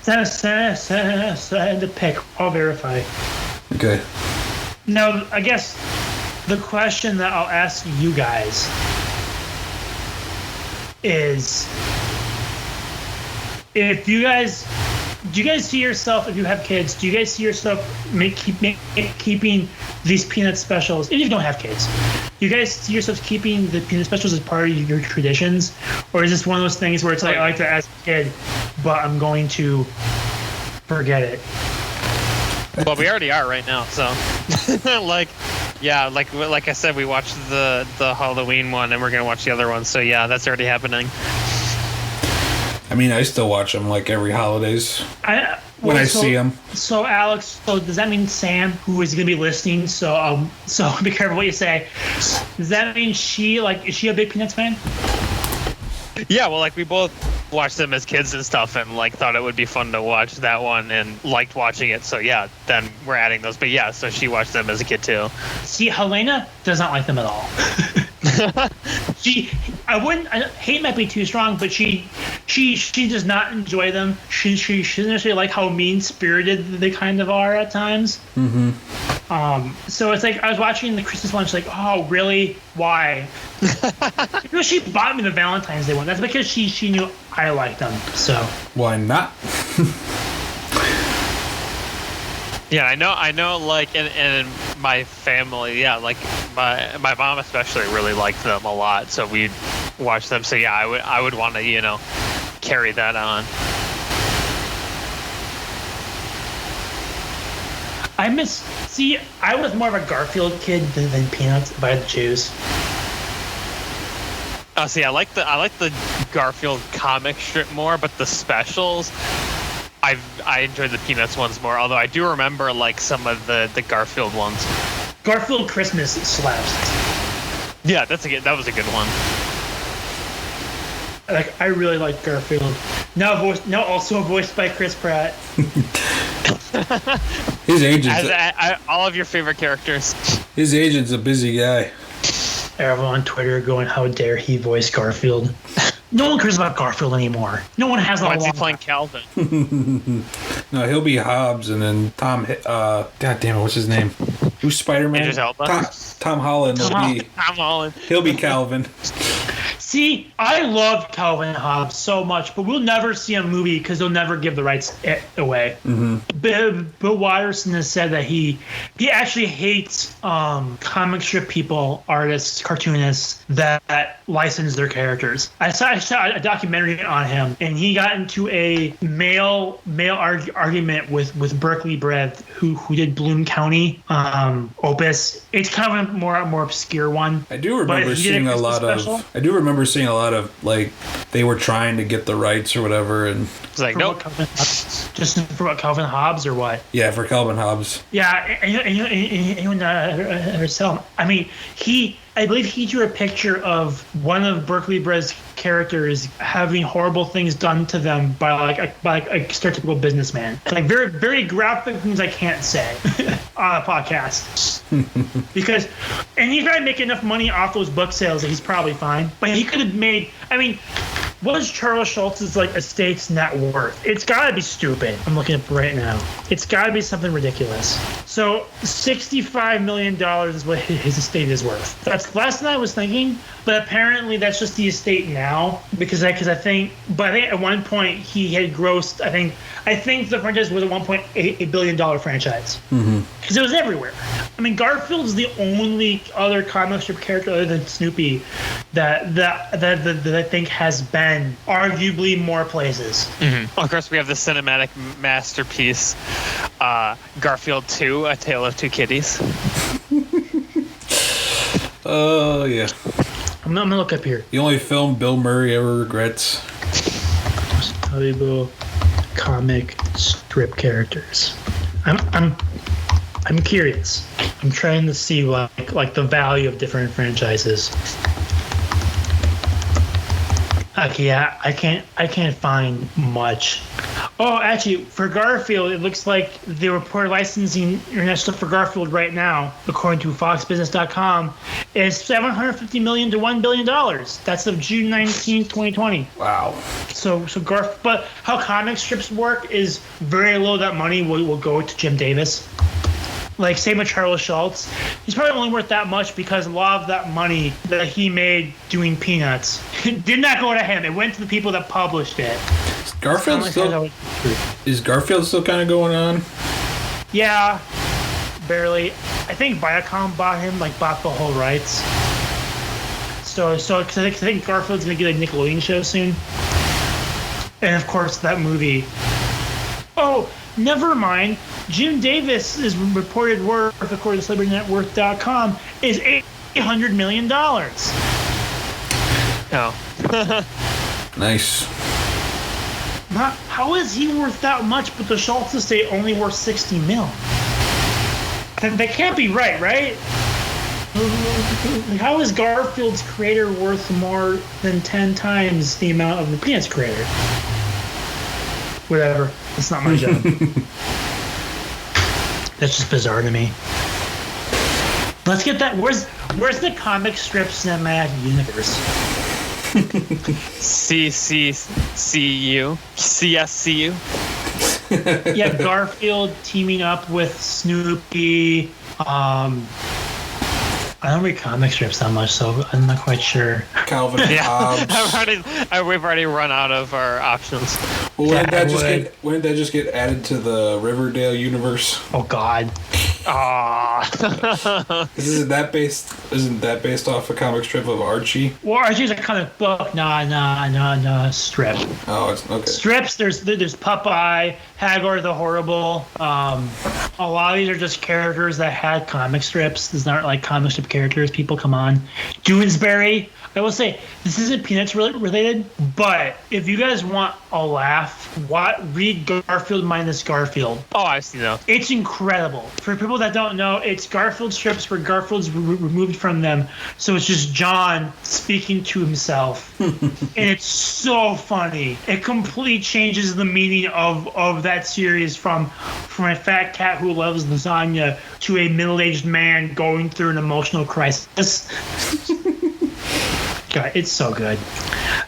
Send the pic. I'll verify. Okay. Now, I guess the question that I'll ask you guys is... do you guys see yourself, if you have kids, do you guys see yourself keeping these Peanut specials, if you don't have kids, do you guys see yourself keeping the Peanut specials as part of your traditions? Or is this one of those things where it's like, I like that as a kid, but I'm going to forget it? Well, we already are right now, so. like I said, we watched the Halloween one, and we're going to watch the other one, so yeah, that's already happening. I mean, I still watch them like every holidays. when I see him. So Alex, so does that mean Sam, who is going to be listening? So be careful what you say. Does that mean is she a big Peanuts fan? Yeah, well, like we both watched them as kids and stuff, and like thought it would be fun to watch that one, and liked watching it. So yeah, then we're adding those. But yeah, so she watched them as a kid too. See, Helena does not like them at all. Hate might be too strong, but she does not enjoy them. She doesn't necessarily like how mean spirited they kind of are at times. Mm-hmm. So it's like I was watching the Christmas one. She's like, "Oh, really? Why?" She bought me the Valentine's Day one. That's because she knew I liked them. So why not? Yeah, I know. Like in my family, yeah, like my mom especially really liked them a lot. So we'd watch them. So yeah, I would want to carry that on. I was more of a Garfield kid than Peanuts if I had to choose. See, I like the Garfield comic strip more, but the specials, I enjoyed the Peanuts ones more. Although I do remember like some of the Garfield ones. Garfield Christmas slaps. Yeah, that was a good one. I really like Garfield. Now also voiced by Chris Pratt. His agent's all of your favorite characters. His agent's a busy guy. Everyone on Twitter going, "How dare he voice Garfield?" No one cares about Garfield anymore. No one has. Why is he playing Calvin? No, he'll be Hobbs, and then Tom. God damn it, what's his name? Who's Spider-Man? Idris Elba? Tom Holland. Tom Holland. He'll be Calvin. See, I love Calvin and Hobbes so much, but we'll never see a movie because they'll never give the rights away. Mm-hmm. Bill Watterson has said that he actually hates comic strip people, artists, cartoonists that license their characters. I saw a documentary on him, and he got into a male argument with Berkeley Bread, who did Bloom County Opus. It's kind of a more obscure one. I do remember seeing a lot of like they were trying to get the rights or whatever, and it's like nope. Just for what, Calvin Hobbes or what? Yeah, for Calvin Hobbes. Yeah, and ever tell him. I mean, I believe he drew a picture of one of Berkeley Bread's characters having horrible things done to them by a stereotypical businessman. Like very, very graphic things I can't say on a podcast. Because, and he's probably making enough money off those book sales that he's probably fine. But he could have made, what is Charles Schultz's estate's net worth? It's gotta be stupid. I'm looking up right now. It's gotta be something ridiculous. So $65 million is what his estate is worth. That's less than I was thinking, but apparently that's just the estate now. Because I think at one point he had grossed. I think the franchise was a $1.8 billion franchise. Mm-hmm. Because it was everywhere. Garfield's the only other comic strip character other than Snoopy that I think has been arguably more places. Mm-hmm. Of course, we have the cinematic masterpiece, Garfield 2: A Tale of Two Kitties. Oh yeah. I'm gonna look up here. The only film Bill Murray ever regrets. Valuable comic strip characters. I'm curious. I'm trying to see like the value of different franchises. Okay, yeah, I can't find much. Oh, actually, for Garfield, it looks like they report licensing international for Garfield right now, according to FoxBusiness.com, is $750 million to $1 billion. That's of June 19, 2020. Wow. So but how comic strips work is very low. That money will go to Jim Davis. Like, same with Charles Schultz. He's probably only worth that much because a lot of that money that he made doing Peanuts did not go to him. It went to the people that published it. Is Garfield still kind of going on? Yeah, barely. I think Viacom bought the whole rights. So cause I think Garfield's going to get a Nickelodeon show soon. And, of course, that movie. Oh, never mind. Jim Davis is reported worth, according to CelebrityNetWorth.com, is $800 million. Oh. Nice. how is he worth that much, but the Schultz estate only worth $60 million? That can't be right? How is Garfield's creator worth more than 10 times the amount of the Peanuts creator? Whatever. It's not my job. That's just bizarre to me. Let's get that. Where's the comic strip cinematic universe? CSCU. Yeah, Garfield teaming up with Snoopy. I don't read comic strips that much, so I'm not quite sure. Calvin and Hobbes. We've already run out of our options. Well, when did that just get added to the Riverdale universe? Oh God. Isn't that based off a comic strip of Archie? Well, Archie's a comic book. Nah, strip. Oh, it's okay. Strips. There's Popeye, Hagar the Horrible. A lot of these are just characters that had comic strips. These aren't like comic strip characters. People, come on. Doonesbury. I will say, this isn't Peanuts related, but if you guys want a laugh, read Garfield minus Garfield. Oh, I've seen that. It's incredible. For people that don't know, it's Garfield strips where Garfield's removed from them, so it's just John speaking to himself. And it's so funny. It completely changes the meaning of that series from a fat cat who loves lasagna to a middle-aged man going through an emotional crisis. God, it's so good.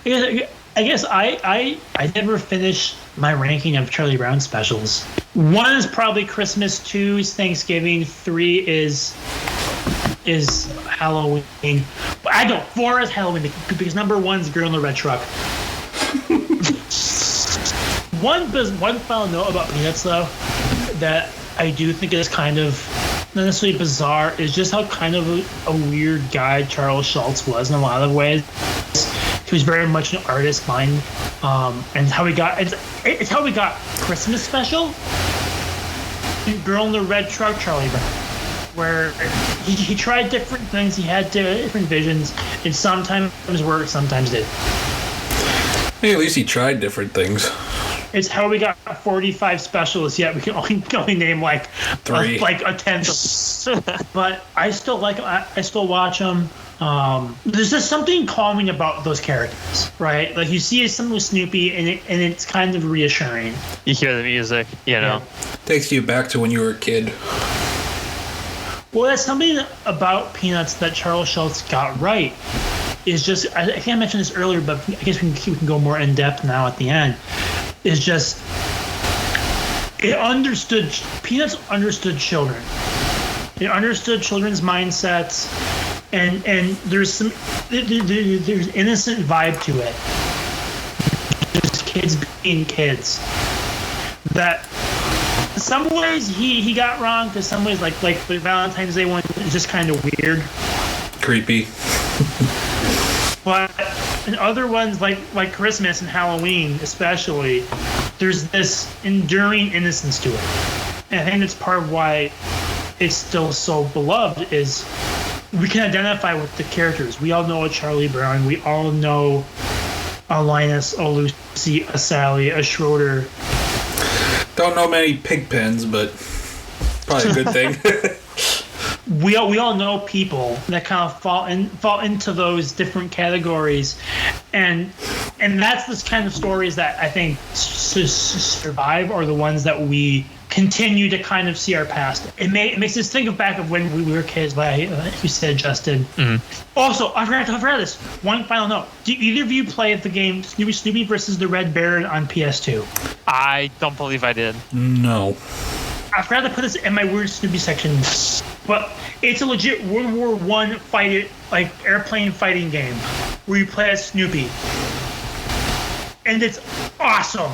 I guess I never finished my ranking of Charlie Brown specials. 1 is probably Christmas, 2 is Thanksgiving, 3 is Halloween. But I go 4 is Halloween because number 1 is Girl in the Red Truck. One final note about Peanuts though that I do think is kind of not necessarily bizarre is just how kind of a weird guy Charles Schultz was in a lot of ways. He was very much an artist mind, and how we got it's how we got Christmas special, Girl in the Red Truck, Charlie Brown, where he tried different things, he had different visions, and sometimes worked, sometimes did. Hey, at least he tried different things. It's how we got 45 specials, yet we can only name like 3, like a tenth. But I still like them. I still watch them. There's just something calming about those characters, right? Like you see something with Snoopy, and it's kind of reassuring. You hear the music, you know. Yeah. Takes you back to when you were a kid. Well, that's something about Peanuts that Charles Schultz got right. Is just I think I mentioned this earlier, but I guess we can go more in depth now at the end. Is just Peanuts understood children. It understood children's mindsets, and there's innocent vibe to it. Just kids being kids. That in some ways he got wrong. To some ways like the Valentine's Day one is just kind of weird, creepy. But in other ones like Christmas and Halloween especially, there's this enduring innocence to it. And I think that's part of why it's still so beloved is we can identify with the characters. We all know a Charlie Brown. We all know a Linus, a Lucy, a Sally, a Schroeder. Don't know many Pigpens, but probably a good thing. We all know people that kind of fall into those different categories, and that's this kind of stories that I think survive are the ones that we continue to kind of see our past. It makes us think back of when we were kids, like you said, Justin. Mm-hmm. Also, I forgot this. One final note: do either of you play the game Snoopy versus the Red Baron on PS2? I don't believe I did. No. I forgot to put this in my weird Snoopy section, but it's a legit World War I airplane fighting game where you play as Snoopy, and it's awesome.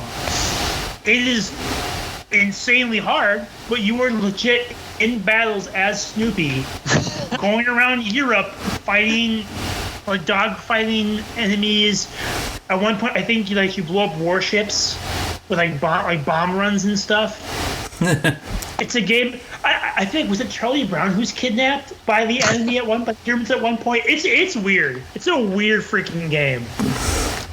It is insanely hard, but you are legit in battles as Snoopy, going around Europe fighting, like dog fighting enemies. At one point, I think you blow up warships with bomb runs and stuff. It's a game. I think was it Charlie Brown who's kidnapped by the enemy at one Germans at one point. It's weird. It's a weird freaking game.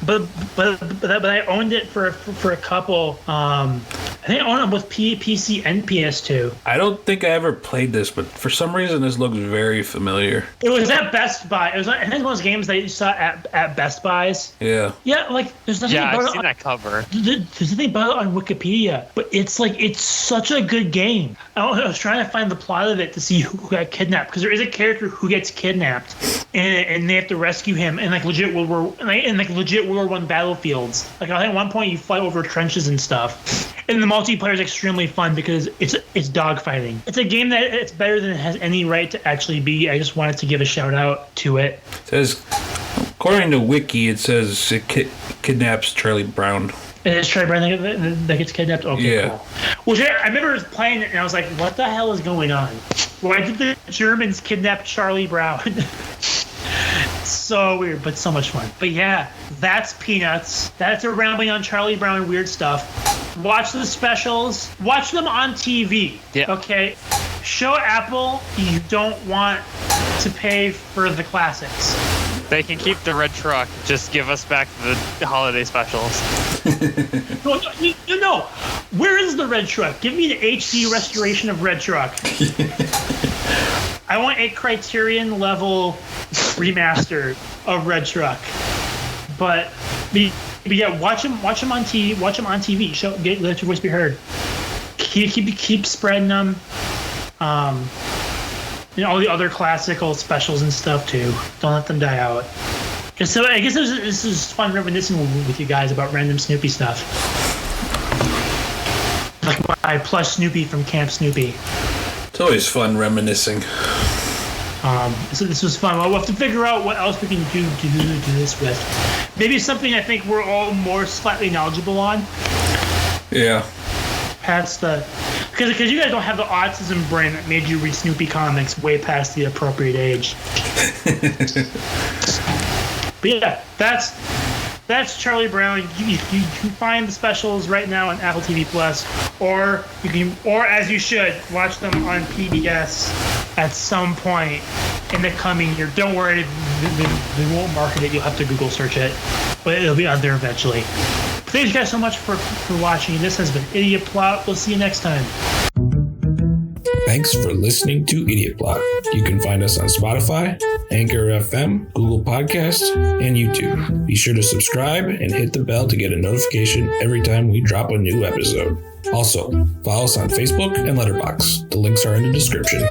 but I owned it for a couple. I think I owned it with PC and PS2. I don't think I ever played this, but for some reason this looks very familiar. It was at Best Buy. I think one of those games that you saw at Best Buys. Yeah. Yeah, like there's nothing about I've seen that cover. There's nothing about it on Wikipedia, but it's such a good game. I was trying to find the plot of it to see who got kidnapped, because there is a character who gets kidnapped, and they have to rescue him in like legit World War I battlefields. Like I think at one point you fight over trenches and stuff. And the multiplayer is extremely fun because it's dogfighting. It's a game that it's better than it has any right to actually be. I just wanted to give a shout out to it. It says, according to Wiki, it says it kidnaps Charlie Brown. It is Charlie Brown that gets kidnapped? Okay, yeah. Cool. Well, I remember playing it and I was like, what the hell is going on? Why did the Germans kidnap Charlie Brown? So weird, but so much fun. But yeah, that's Peanuts. That's a rambling on Charlie Brown and weird stuff. Watch the specials. Watch them on TV. Yeah. Okay? Show Apple you don't want to pay for the classics. They can keep the red truck. Just give us back the holiday specials. No. Where is the red truck? Give me the HD restoration of red truck. I want a Criterion level remaster of Red Truck. But yeah, watch them on TV. Watch them on TV. Let your voice be heard. Keep spreading them. All the other classical specials and stuff too. Don't let them die out. So I guess this is fun reminiscing with you guys about random Snoopy stuff. Like my plush Snoopy from Camp Snoopy. It's always fun reminiscing. So this was fun. We'll have to figure out what else we can do this with. Maybe something I think we're all more slightly knowledgeable on. Yeah. Past because you guys don't have the autism brain that made you read Snoopy comics way past the appropriate age. But yeah, that's Charlie Brown. You can find the specials right now on Apple TV Plus, or as you should, watch them on PBS at some point in the coming year. Don't worry, they won't market it. You'll have to Google search it, but it'll be on there eventually. Thank you guys so much for watching. This has been Idiot Plot. We'll see you next time. Thanks for listening to Idiot Plot. You can find us on Spotify, Anchor FM, Google Podcasts, and YouTube. Be sure to subscribe and hit the bell to get a notification every time we drop a new episode. Also, follow us on Facebook and Letterbox. The links are in the description.